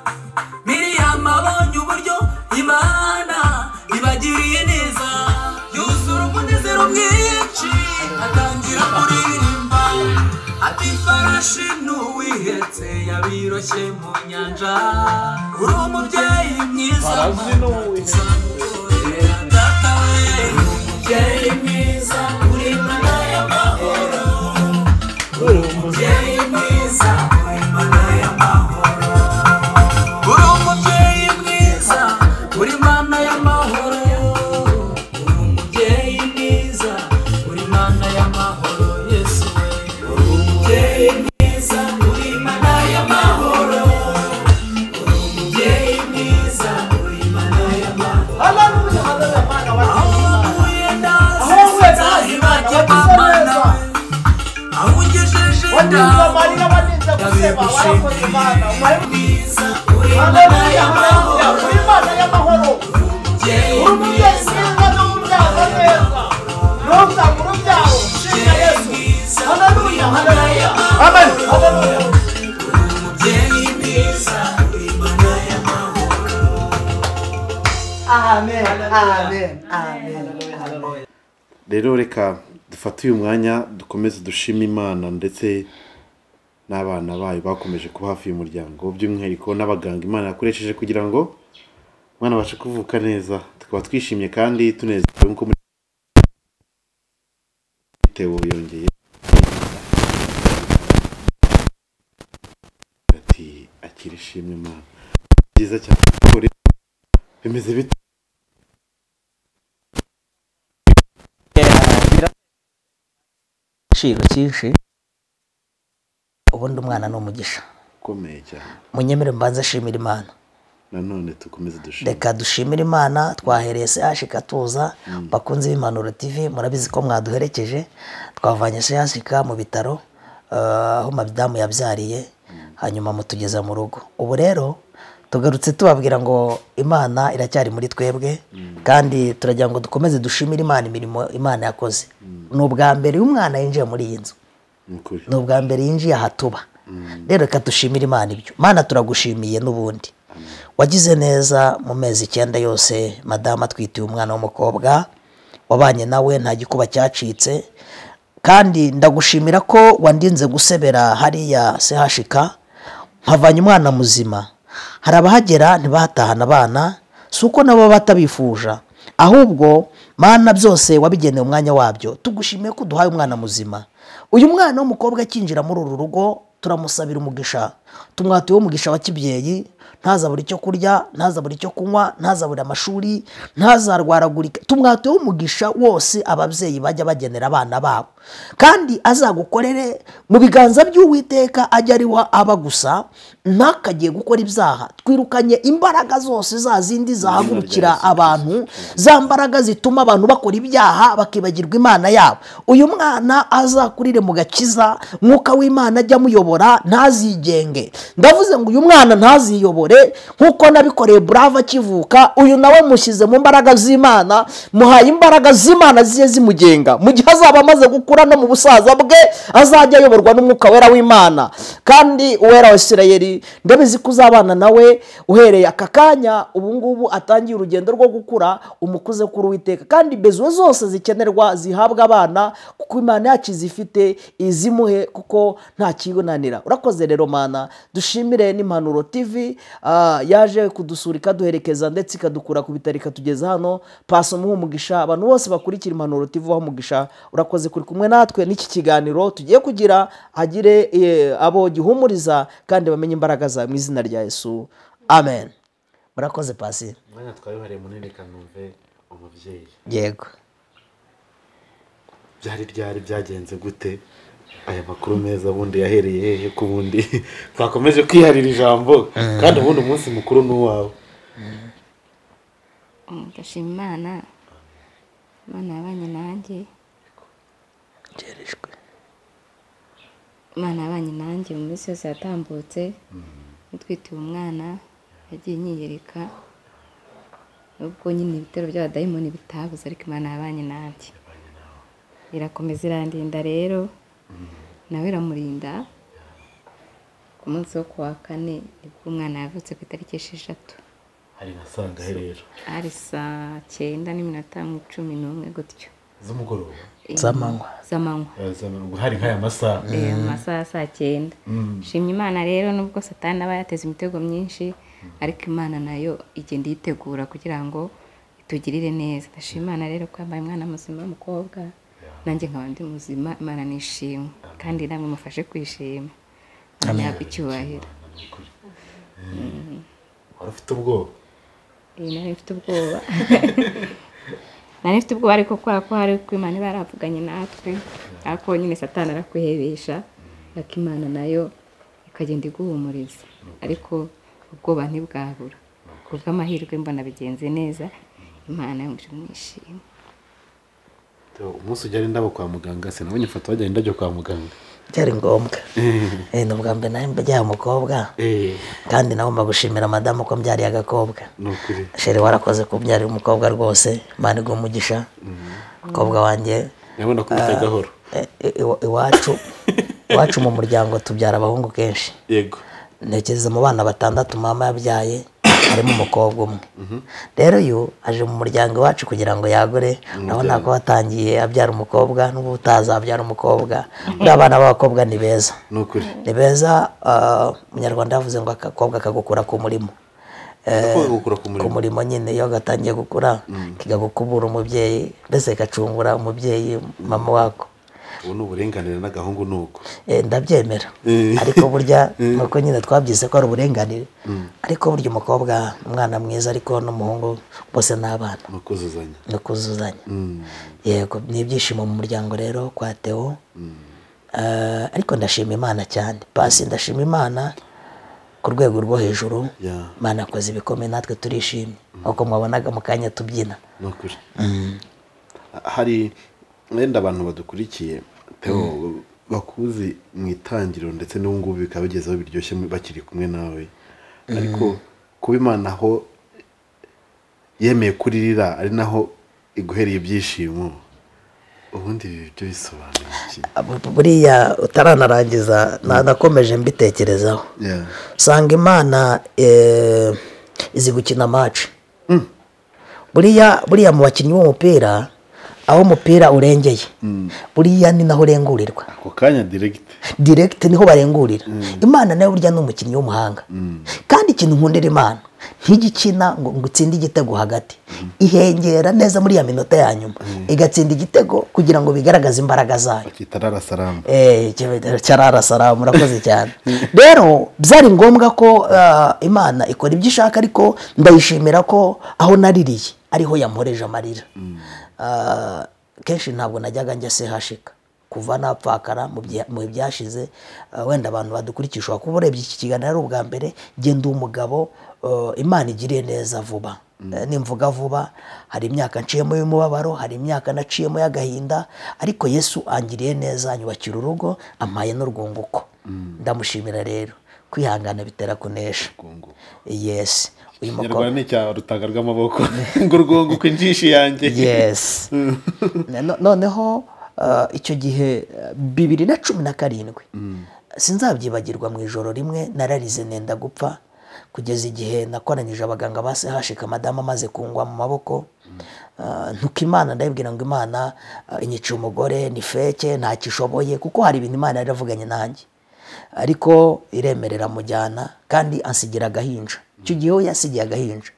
[SPEAKER 1] Miriyamu abonye uburyo Imana ibagiriye neza, yuzura umunezero mwinshi atangira kuririmba, ati ifarashi n'uwihetse yabiroshye mu nyanja. Uri umubyeyi mwiza data we, uri umubyeyi mwiza, uri Imana y'amahoro, uri umubyeyi mwiza, uri Imana y'amahoro, uri umubyeyi mwiza, uri Imana y'amahoro, uri umubyeyi mwiza, uri Imana y'amahoro. Yesu we, uri umubyeyi mwiza, uri Imana y'amahoro.
[SPEAKER 2] waninze amarira waninze guseba warakoze Imana
[SPEAKER 1] mwiza uri Imana
[SPEAKER 2] haleluya
[SPEAKER 1] y'amahoro
[SPEAKER 2] uri Imana y'amahoro uri umubyeyi mwiza n'umubyaza neza ntuza mu rubyaro shimira Yesu haleluya haleluya amen haleluya
[SPEAKER 1] umubyeyi mwiza uri Imana y'amahoro.
[SPEAKER 2] amen amen amen.
[SPEAKER 5] rero reka dufate uyu mwanya dukomeze dushima Imana ndetse n'abana bayo bakomeje kuba hafi y'umuryango by'umwihariko n'abaganga Imana yakoresheje kugira ngo umwana abashe kuvuka neza. Tukaba twishimye kandi tunezerewe nk'uko muri Theo yongeye ati akira ishimwe Imana byiza cyane ko bimeze bite
[SPEAKER 2] igiciro cyinshi ubundi umwana ni umugisha
[SPEAKER 5] ukomeye cyane.
[SPEAKER 2] munyemere mbanze ashimira Imana
[SPEAKER 5] nanone dukomeze dushime.
[SPEAKER 2] reka dushimire Imana twahereye sehashika tuza bakunze b'Impanuro TV murabizi ko mwaduherekeje twavanye sehashika mu bitaro aho madamu yabyariye hanyuma mutugeza mu rugo. Ubu rero tugarutse tubabwira ngo Imana iracyari muri twebwe kandi turagira ngo dukomeze dushimire Imana imirimo Imana yakoze. Ni ubwa mbere umwana yinjiye muri iyi nzu, ni ubwa mbere yinjiye aha tuba. Rero reka dushimire Imana ibyo. Mana turagushimiye n'ubundi wagize neza mu mezi 9 yose madamu atwitiye umwana w'umukobwa wabanye nawe nta gikuba cyacitse, kandi ndagushimira ko wandinze gusebera hariya sehashika nkavanye umwana muzima. Hari abahagera ntibatahana abana si uko nabo batabifuje, ahubwo Mana byose wabigeneye umwanya wabyo. Tugushimiye ko duhaye umwana muzima. Uyu mwana w'umukobwa akinjira muri uru rugo turamusabira umugisha, tumwatuye umugisha wa kibyeyi, ntazabura icyo kurya, ntazabura icyo kunywa, ntazabura amashuri, ntazarwaragurika. Tumwatuye umugisha wose ababyeyi bajya bagenera abana babo, kandi azagukorere mu biganza by'Uwiteka ajya ari aba gusa, ntakagiye gukora ibyaha. Twirukanye imbaraga zose za zindi zahagurukira abantu, za mbaraga zituma abantu bakora ibyaha bakibagirwa Imana yabo. Uyu mwana azakurire mu gakiza, mwuka w'Imana ajya amuyobora, ntazigenge. Ndavuze ngo uyu mwana ntaziyobore nkuko nabikoreye Brava akivuka. Uyu nawe mushyize mu mbaraga z'Imana, muhaye imbaraga z'Imana ziye zimugenga. Mu gihe azaba amaze gukura no mu busaza bwe azajya ayoborwa n'umwuka wera w'Imana, kandi uwera wa Isirayeli ndabizi ko uzabana nawe uhereye aka kanya. Ubu ngubu atangiye urugendo rwo gukura, umukuze kuri Uwiteka, kandi bezo zose zikenerwa zihabwa abana kuko Imana yacu zifite izimuhe kuko nta kibunanira. Urakoze rero Mana, dushimire n'Impanuro TV yaje kudusura ikaduherekeza ndetse ikadukura ku bitaro ikatugeza hano. Paso muhe umugisha abantu bose bakurikira Impanuro TV waho umugisha. Urakoze kuri kumwe natwe n'iki kiganiro tugiye kugira, hagire abo gihumuriza kandi bamenye imbaraga za mu izina rya Yesu, amen. Murakoze Pasi.
[SPEAKER 5] Mwanya twabihariye munini kanumve umubyeyi.
[SPEAKER 2] Yego.
[SPEAKER 5] Byari byagenze gute? Aya makuru meza bundi yahereye hehe ku bundi twakomeje kwiharira ijambo kandi ubundi umunsi mukuru n'uwawe.
[SPEAKER 8] Ndashima Imana, Imana yabanye nanjye, Imana yabanye nanjye mu minsi yose yatambutse. Nitwitiwe umwana yagiye nyiyereka, nubwo nyine ibitero by'abadayimoni bitabuze, ariko Imana yabanye nanjye irakomeza irandinda. Rero nawe iramurinda. Ku munsi wo kuwa 4 nibwo umwana yavutse ku itariki 6.
[SPEAKER 5] Hari nasanga rero
[SPEAKER 8] ari saa 9:11 gutyo
[SPEAKER 5] z'umugoroba,
[SPEAKER 8] z'amanywa
[SPEAKER 5] hari nk'aya masaha
[SPEAKER 8] amasaha saa 9. Shimye Imana rero nubwo Satani aba yateze imitego myinshi, ariko Imana nayo igenda yitegura kugira ngo itugirire neza. Ndashima Imana rero ko yambaye umwana muzima w'umukobwa, nanjye nkaba ndi muzima. Imana nishimwe kandi namwe mufashe kwishima. Amen. Icyubahiro.
[SPEAKER 5] Wari ufite ubwoba?
[SPEAKER 8] Nari mfite ubwoba. Nari mfite ubwoba ariko kwa ko hari ko Imana baravuganye natwe, ariko nyine Satani arakwihebesha, ariko Imana nayo ikagenda iguhumuriza, ariko ubwoba ntibwabura. Kuko amahirwe mbona bigenze neza, Imana yumvise mwishimye.
[SPEAKER 5] Umunsi ujya indabo kwa muganga, se nabonye ifoto wajya indabyo kwa muganga.
[SPEAKER 2] byari ngombwa ni ubwa mbere nawe mbajyaye umukobwa kandi nawe gushimira madamu ko mbyariye agakobwa sheri warakoze kubyarira umukobwa rwose Imana iguhe umugisha umukobwa wanjye
[SPEAKER 5] ndabona ko ufite gahoro
[SPEAKER 2] iwacu mu muryango tubyara abahungu kenshi
[SPEAKER 5] yego
[SPEAKER 2] ntekereza mu bana 6 mama yabyaye harimo umukobwa umwe rero uyu aje mu muryango iwacu kugira ngo yagure urabona ko watangiye abyara umukobwa n'ubu utazabyara umukobwa abana b'abakobwa ni beza ni beza umunyarwanda yavuze ngo akakobwa kagukura ku murimo ku murimo nyine iyo gatangiye gukura kigagukubura umubyeyi mbese gacungura umubyeyi mama wako
[SPEAKER 5] ubu ni uburenganire n'agahungu nuko
[SPEAKER 2] ndabyemera ariko burya nuko nyine twabyise ko ari uburenganire ariko burya umukobwa umwana mwiza ariko n'umuhungu bose ni abana no kuzuzanya yego ni ibyishimo mu muryango rero kwa Theo ariko ndashima Imana cyane pasi ndashima Imana ku rwego rwo hejuru Imana akoze ibikomeye natwe turishimye uko mwabonaga mu kanya tubyina
[SPEAKER 5] hari wenda abantu badukurikiye Theo bakuzi mu itangiriro ndetse n'ubu ngubu bikaba bigezeho biryoshye bakiri kumwe nawe ariko kuba Imana aho yemeye kuririra ari naho iguhereye ibyishimo ubundi byo bisobanuye iki
[SPEAKER 2] buriya utaranarangiza nakomeje mbitekerezaho usanga Imana izi gukina match buriya mu bakinnyi b'umupira aho umupira urengeye buriya ni naho urengurirwa
[SPEAKER 5] ako kanya
[SPEAKER 2] direct niho barengurira Imana nayo burya n'umukinnyi w'umuhanga kandi ikintu nkundira Imana ntigikina ngo utsinde igitego hagati ihengera neza muri ya minota ya nyuma igatsinda igitego kugira ngo bigaragaze imbaraga zayo cyarara salamu murakoze cyane rero byari ngombwa ko Imana ikora ibyo ishaka ariko ndayishimira ko aho naririye ariho yamporeje amarira kenshi ntabwo najyaga njya sehashika kuva napfakara mu byashize wenda abantu badukurikishwa kuba urebye iki kiganiro ari ubwa mbere genda umugabo Imana igiriye neza vuba nimvuga vuba hari imyaka nciyemo y'umubabaro hari imyaka naciyemo y'agahinda ariko Yesu angiriye neza anyubakira urugo ampaye n'urwunguko ndamushimira rero kwihangana bitera kunesha yes uyu
[SPEAKER 5] mukobwa ni cya rutaga rw'amaboko ngo urwunguko injishi yanjye
[SPEAKER 2] yes noneho icyo gihe 2017 sinzabyibagirwa mu ijoro rimwe nararize nenda gupfa kugeza igihe nakoranyije abaganga base hashika madamu amaze kungwa mu maboko ntuko Imana ndabibwira ngo Imana inyica umugore ni feke nta kishoboye kuko hari ibintu Imana yaravuganye nanjye ariko iremerera mujyana kandi ansigira agahinja icyo gihe yasigiye agahinja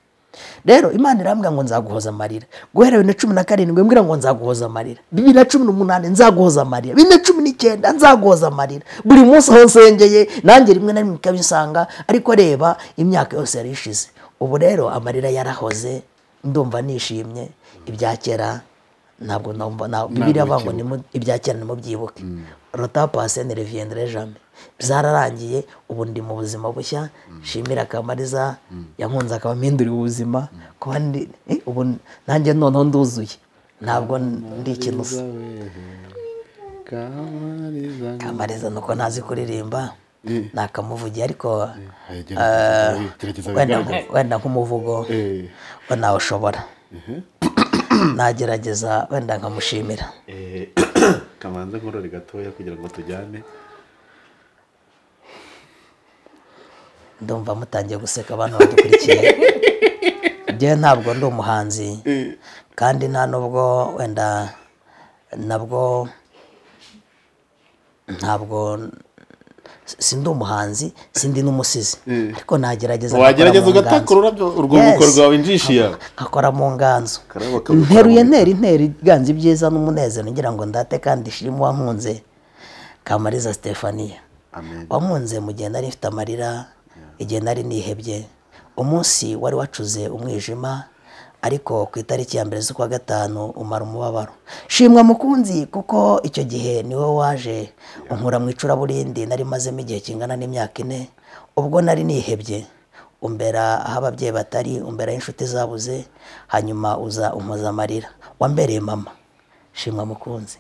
[SPEAKER 2] rero Imana irambwira ngo nzaguhoza amarira guhera 2017 mbwira ngo nzaguhoza amarira 2018 nzaguhoza amarira 2019 nzaguhoza amarira buri munsi aho nsengeye nanjye rimwe na rimwe kabisanga ariko reba imyaka yose yarishize ubu rero amarira yarahoze ndumva nishimye ibya kera ntabwo numva Bibiliya bavuga ngo ibya kera nimubyibuke rota passé ne reviendrait jamais byararangiye ubu ndi mu buzima bushya shimira Kamariza yankunze akabampindurira ubuzima kuba ubu nanjye noneho nduzuye ntabwo ndi ikintu usa Kamariza nuko ntazi kuririmba nakamuvugiye ariko wenda nk'umuvugo we nawe ushobora nagerageza wenda nkamushimira
[SPEAKER 5] kamanza nkorore gatoya kugira ngo tujyane
[SPEAKER 2] ndumva mutangiye guseka abantu badukurikiye njyewe ntabwo ndi umuhanzi kandi nta nubwo wenda nabwo ntabwo sindi umuhanzi sindi n'umusizi ariko nagerageza
[SPEAKER 5] ugatakura urwunguko rwawe injishi yawe
[SPEAKER 2] nkakora mu nganzo nteruye ntera iganza ibyiza n'umunezero ngira ngo ndate kandi shirimo wankunze Kamariza Stephanie wankunze mu gihe nari mfite amarira igihe nari nihebye umunsi wari wacuze umwijima ariko ku itariki ya mbere z'ukwa gatanu umara umubabaro shimwa mukunzi kuko icyo gihe niwe waje unkura mu icuraburindi nari mazemo igihe kingana n'imyaka 4 ubwo nari nihebye umbera aho ababyeyi batari umbera inshuti zabuze hanyuma uza umpoza amarira wambereye mama shimwa mukunzi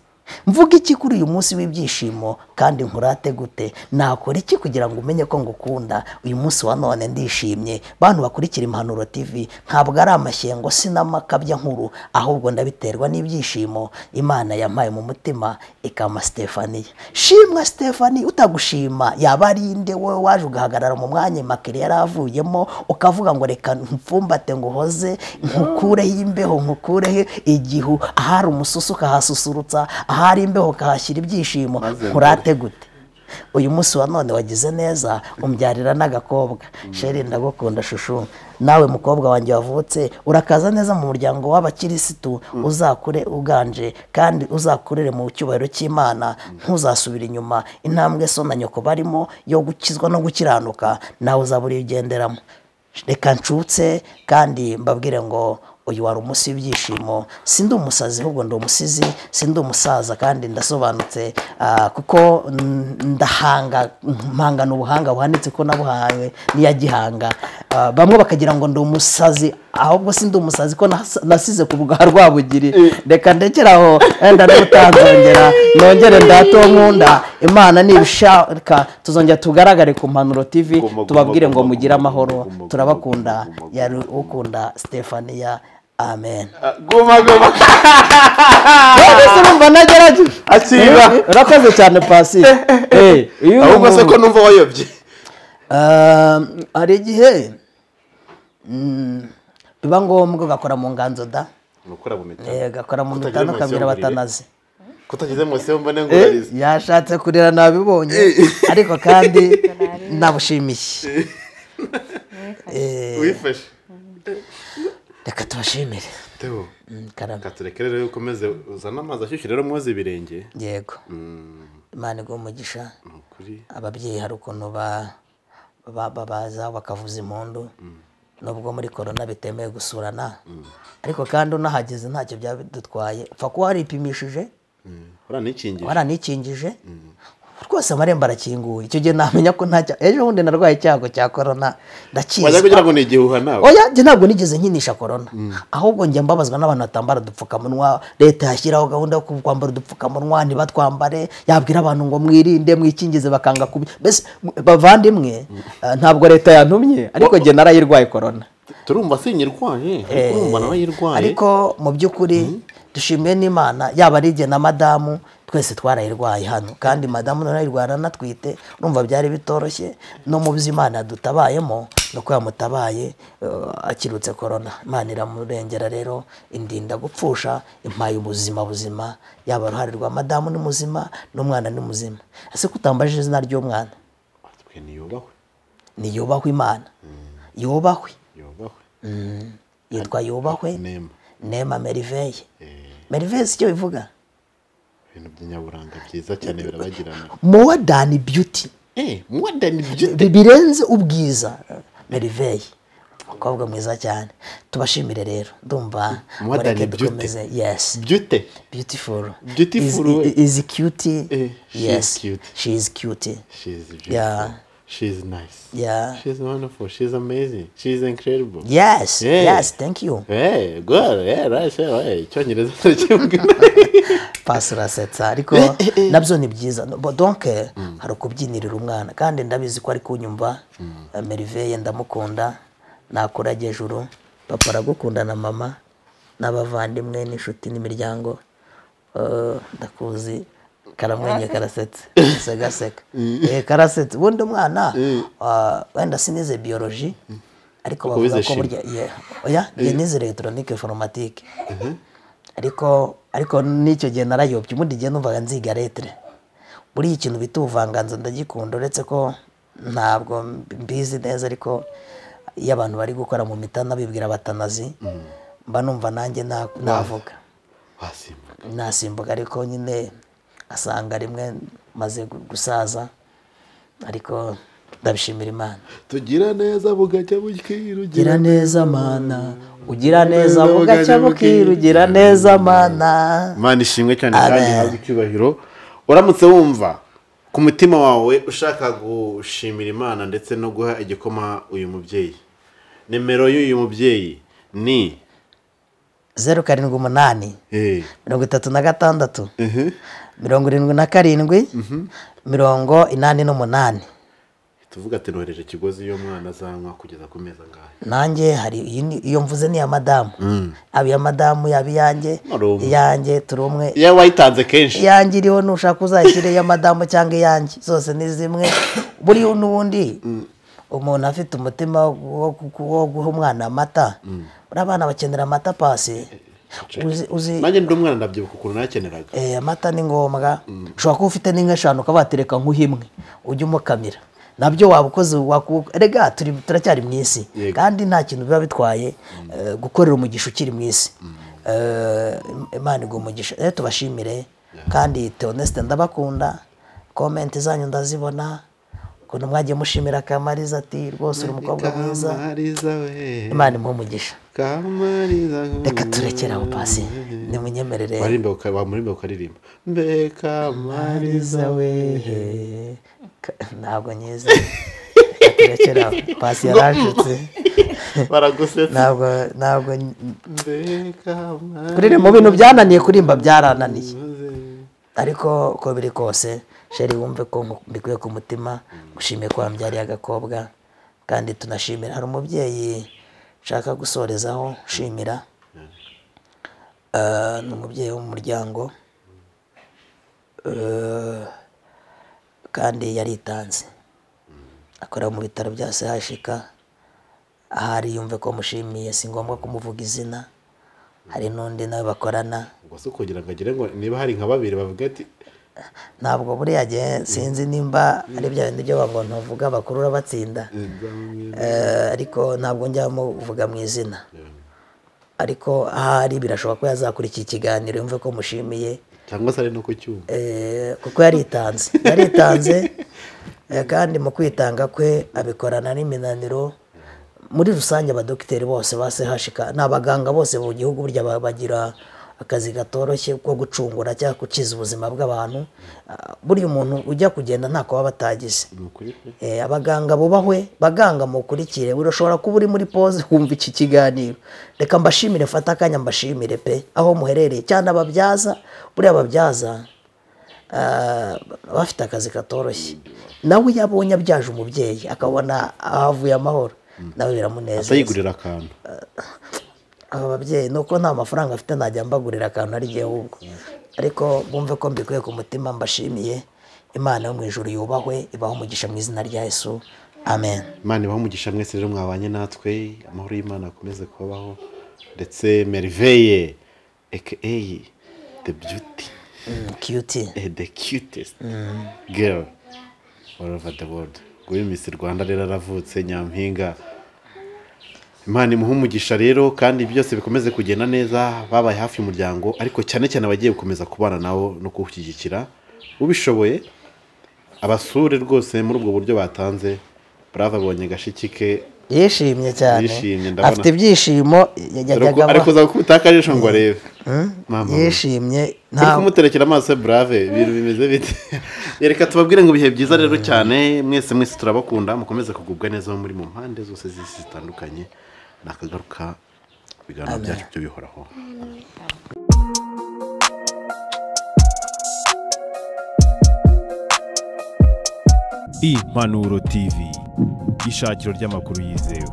[SPEAKER 2] mvuga iki kuri uyu munsi w'ibyishimo kandi nkurate gute? Nakora iki kugira ngo umenye ko ngukunda? Uyu munsi wa none ndishimye. Bantu bakurikira Impanuro TV, ntabwo ari amashyengo sinamakabya nkuru, ahubwo ndabiterwa n'ibyishimo Imana yampaye mu mutima ikama Stefania. Shimwa Stefania, utagushima yaba ari inde wowe waje ugahagarara mu mwanya makere yaravuyemo ukavuga ngo reka mfumbate ngo hoze nkukureho imbeho nkukureho igihu, ahari umususu ukahasusurutsa, ahari imbeho ukahashyira ibyishimo. Nkurate gute? Uyu munsi wa none wagize neza, umbyarira n'agakobwa. Sheri ndagukunda shushu, nawe mukobwa wanjye wavutse urakaza neza mu muryango w'abakirisitu, uzakure uganje kandi uzakurire mu cyubahiro cy'Imana, ntuzasubira inyuma. Intambwe so na nyoko barimo yo gukizwa no gukiranuka, nawe uzaburi ugenderamo. Reka ncutse kandi mbabwire ngo uyu wari umunsi w'ibyishimo. Sindi umusazi ahubwo ndi umusizi, sindi umusaza kandi ndasobanutse, kuko mpangana ubuhanga buhanitse ko nabuhawe n'iya gihanga. Bamwe bakagira ngo ndi umusazi, ahubwo sindi umusazi ko nasize ku bwa Rwabugiri. Reka ndekeraho, wenda n'utanzongera nongere ndato nkunda. Imana nibishaka tuzongera tugaragare ku Mpanuro TV, tubabwire ngo mugire amahoro, turabakunda. Yari ukunda Stefania. Amen.
[SPEAKER 5] Goma.
[SPEAKER 2] Urumva nagerageje.
[SPEAKER 5] Akira.
[SPEAKER 2] Urakoze cyane Pasi.
[SPEAKER 5] Ahubwo se ko numva wayobye.
[SPEAKER 2] Hari igihe biba ngombwa gakora mu nganzo da.
[SPEAKER 5] Nukora mu mitano.
[SPEAKER 2] Gakora mu mitano kabira batanaze.
[SPEAKER 5] Kutagize mu se mbone ngurarize.
[SPEAKER 2] Yashatse kurira nabibonye, ariko kandi nabushimiye.
[SPEAKER 5] Wifashe.
[SPEAKER 2] Reka tubashimire.
[SPEAKER 5] Teo. Katurekere rero ukomeze uzana amazi ashyushye rero mwoze ibirenge.
[SPEAKER 2] Yego. Imana iguhe umugisha.
[SPEAKER 5] Kuri
[SPEAKER 2] ababyeyi hari ukuntu baza bakavuza impundu, nubwo muri corona bitemewe gusurana, ariko kandi unahageze ntacyo byadutwaye. Upfa kuba waripimishije, waranikingije, rwose amarembo arakinguye. Icyo gihe namenya ko ntacyo. Ejo bundi narwaye icyago cya corona ndakiza.
[SPEAKER 5] Wajya kugira ngo ni igihuha nawe?
[SPEAKER 2] Oya, njye ntabwo nigeze nkinisha corona, ahubwo njye mbabazwa n'abantu batambara udupfukamunwa. Leta yashyiraho gahunda yo kwambara udupfukamunwa, ntibatwambare, yabwira abantu ngo mwirinde mwikingize, bakanga kubi. Mbese bavandimwe, ntabwo leta yantumye, ariko njye narayirwaye corona.
[SPEAKER 5] Turumva sinyirwaye, urumva narayirwaye.
[SPEAKER 2] Ariko mu by'ukuri dushimiye n'Imana, yaba ari jye na madamu twese twarayirwaye hano, kandi madamu narayirwara natwite. Urumva byari bitoroshye, no mu by'Imana dutabayemo no ko yamutabaye akirutse corona. Imana iramurengera rero, indinda gupfusha, impaye ubuzima buzima, yaba ruhare rwa madamu ni muzima n'umwana ni muzima. Ese kutambaje izina ry'umwana?
[SPEAKER 5] Twe niyubahwe.
[SPEAKER 2] Niyubahwe Imana. Yubahwe. Yitwa Yubahwe Nema Merveille. Merveille icyo bivuga?
[SPEAKER 5] Ibintu by'inyaburanga byiza cyane birabagirana.
[SPEAKER 2] Modern beauty.
[SPEAKER 5] Modern beauty.
[SPEAKER 2] Birenze ubwiza. Merveille. Umukobwa mwiza cyane. Tubashimire rero. Ndumva
[SPEAKER 5] modern beauty.
[SPEAKER 2] Yes.
[SPEAKER 5] Beauty.
[SPEAKER 2] Beautiful.
[SPEAKER 5] Beautiful.
[SPEAKER 2] Is cute.
[SPEAKER 5] Yes.
[SPEAKER 2] She is cute.
[SPEAKER 5] She's beautiful.
[SPEAKER 2] Yeah.
[SPEAKER 5] She's nice.
[SPEAKER 2] Yeah.
[SPEAKER 5] She's wonderful. She's amazing. She's incredible.
[SPEAKER 2] Yes. Yes. Thank you.
[SPEAKER 5] Hey, good. Yeah, right. Hey, Cyongereza cyangwa.
[SPEAKER 2] Pasura setsa ariko nabyo ni byiza. Donc hari ukubyinirira umwana, kandi ndabizi ko ari kunyumva. Merveille ndamukunda, nakuraje juru. Papa aragukunda na mama n'abavandimwe n'inshuti n'imiryango. Ndakuzi. Karamwenye karasetse, segaseka. Karasetse. Ubundi umwana wenda sinize biology, ariko bavuga ko burya oya nize electronique informatique. Ariko n'icyo gihe narayobye. Ubundi gihe numvaga nziga lettre. Buri ikintu bita ubuvanganzo ndagikunda, uretse ko ntabwo mbizi neza, ariko iyo abantu bari gukora mu mitana bibwira batanazi, mba numva nanjye navuga. Nasimbuka, ariko nyine asanga rimwe maze gusaza, ariko ndabishimira Imana.
[SPEAKER 5] Tugira neza bugacya bukira,
[SPEAKER 2] ugira neza Mana, ugira neza bugacya bukira, ugira neza Mana.
[SPEAKER 5] Imana ishimwe cyane kandi habwe icyubahiro. Uramutse wumva ku mutima wawe ushaka gushimira Imana ndetse no guha igikoma uyu mubyeyi, nimero y'uyu mubyeyi ni
[SPEAKER 2] 0788
[SPEAKER 5] Eh.
[SPEAKER 2] 36
[SPEAKER 5] Mhm.
[SPEAKER 2] 77 88.
[SPEAKER 5] tuvuga ati nohereje ikigozi iyo mwana azanywa kugeza ku meza ngahe.
[SPEAKER 2] nanjye hari iyo mvuze ni iya madamu, aba iya madamu yaba iyanjye, iyanjye turi umwe,
[SPEAKER 5] iyo wayitanze kenshi
[SPEAKER 2] iyanjye iriho nushaka uzashyire iya madamu cyangwa iyanjye, zose ni zimwe. buriya n'ubundi umuntu afite umutima wo guha umwana amata, buriya abana bakenera amata pasi.
[SPEAKER 5] nanjye ndi umwana ndabyibuka ukuntu nakeneraga
[SPEAKER 2] amata ni ngombwa. ushobora kuba ufite n'inka eshanu ukaba watereka nk'uhimwe ujye umukamira, nabyo waba ukoze rega turacyari mu isi kandi nta kintu biba bitwaye gukorera umugisha ukiri mu isi. Imana iguha umugisha rero tubashimire kandi Theoneste ndabakunda, komenti zanyu ndazibona ukuntu mwagiye mushimira Kamariza ati rwose uri umukobwa mwiza, Imana imuhe umugisha. Reka turekere aho pasi nimunyemerere
[SPEAKER 5] wamurimba ukaririmba mbe Kamariza we
[SPEAKER 2] ntabwo nyiza. turekere aho pasi yarashutse ntabwo kuririmba mu bintu byananiye kurimba byarananiye, ariko uko biri kose sheri wumve ko mbikuye ku mutima, gushimiye ko wambyariye agakobwa kandi tunashimira. hari umubyeyi nshaka gusorezaho shimira, ni umubyeyi wo mu muryango kandi yaritanze, akora mu bitaro bya CHK. ahari yumve ko mushimiye, si ngombwa kumuvuga izina. hari n'undi nawe bakorana,
[SPEAKER 5] ubwo se kugira ngo agire ngo niba hari nka babiri bavuga ati
[SPEAKER 2] ntabwo buriya sinzi nimba ari bya bindi byo ngo ntuvuga bakurura batsinda, ariko ntabwo njya muvuga mu izina. ariko ahari birashoboka ko yazakurikiye ikiganiro yumve ko mushimiye,
[SPEAKER 5] cyangwa se ari no kucyumva
[SPEAKER 2] kuko yaritanze kandi mu kwitanga kwe abikorana n'iminaniro. muri rusange abadogiteri bose ba CHK n'abaganga bose mu gihugu burya bagira akazi gatoroshye ko gucungura cyangwa gukiza ubuzima bw'abantu. buriya umuntu ujya kugenda ntako baba batagize. abaganga bubahwe, baganga mukurikire. urashobora kuba uri muri pause wumva iki kiganiro, reka mbashimire, fata akanya mbashimire pe aho muherereye. cyane ababyaza, buriya ababyaza bafite akazi katoroshye. nawe iyo abonye abyaje umubyeyi akabona ahavuye amahoro, nawe biramunezeza.
[SPEAKER 5] atayigurira akantu
[SPEAKER 2] aba babyeyi nuko nta mafaranga afite najya mbagurira akantu ari igihe ahubwo, ariko bumve ko mbikuye ku mutima, mbashimiye. Imana yo mu ijuru yubahwe, ibaho umugisha mu izina rya Yesu, amen.
[SPEAKER 5] Imana ibaho umugisha mwese rero mwabanye natwe, amahoro y'Imana akomeze kubaho, ndetse Merveille aka the beauty
[SPEAKER 2] cutie
[SPEAKER 5] the cutest girl all over the world. Guyu Miss Rwanda rero aravutse Nyampinga. Imana imuhe umugisha rero kandi byose bikomeze kugenda neza, babaye hafi y'umuryango, ariko cyane cyane abagiye gukomeza kubana nawo no kuwushyigikira ubishoboye. Abasure rwose muri ubwo buryo batanze. Bravo abonye gashiki ke
[SPEAKER 2] yishimye cyane, afite ibyishimo yajyaga
[SPEAKER 5] ariko za kutakaje ngo arebe
[SPEAKER 2] yishimye
[SPEAKER 5] nta kumuterekera amaso. Brave ibintu bimeze bite? Yereka tubabwire ngo ibihe byiza rero cyane, mwese turabakunda, mukomeze kugubwa neza muri mu mpande zose z'isi zitandukanye. Nakagaruka ibiganiro byacu byo bihoraho.
[SPEAKER 3] Impanuro TV, ishakiro ry'amakuru yizewe.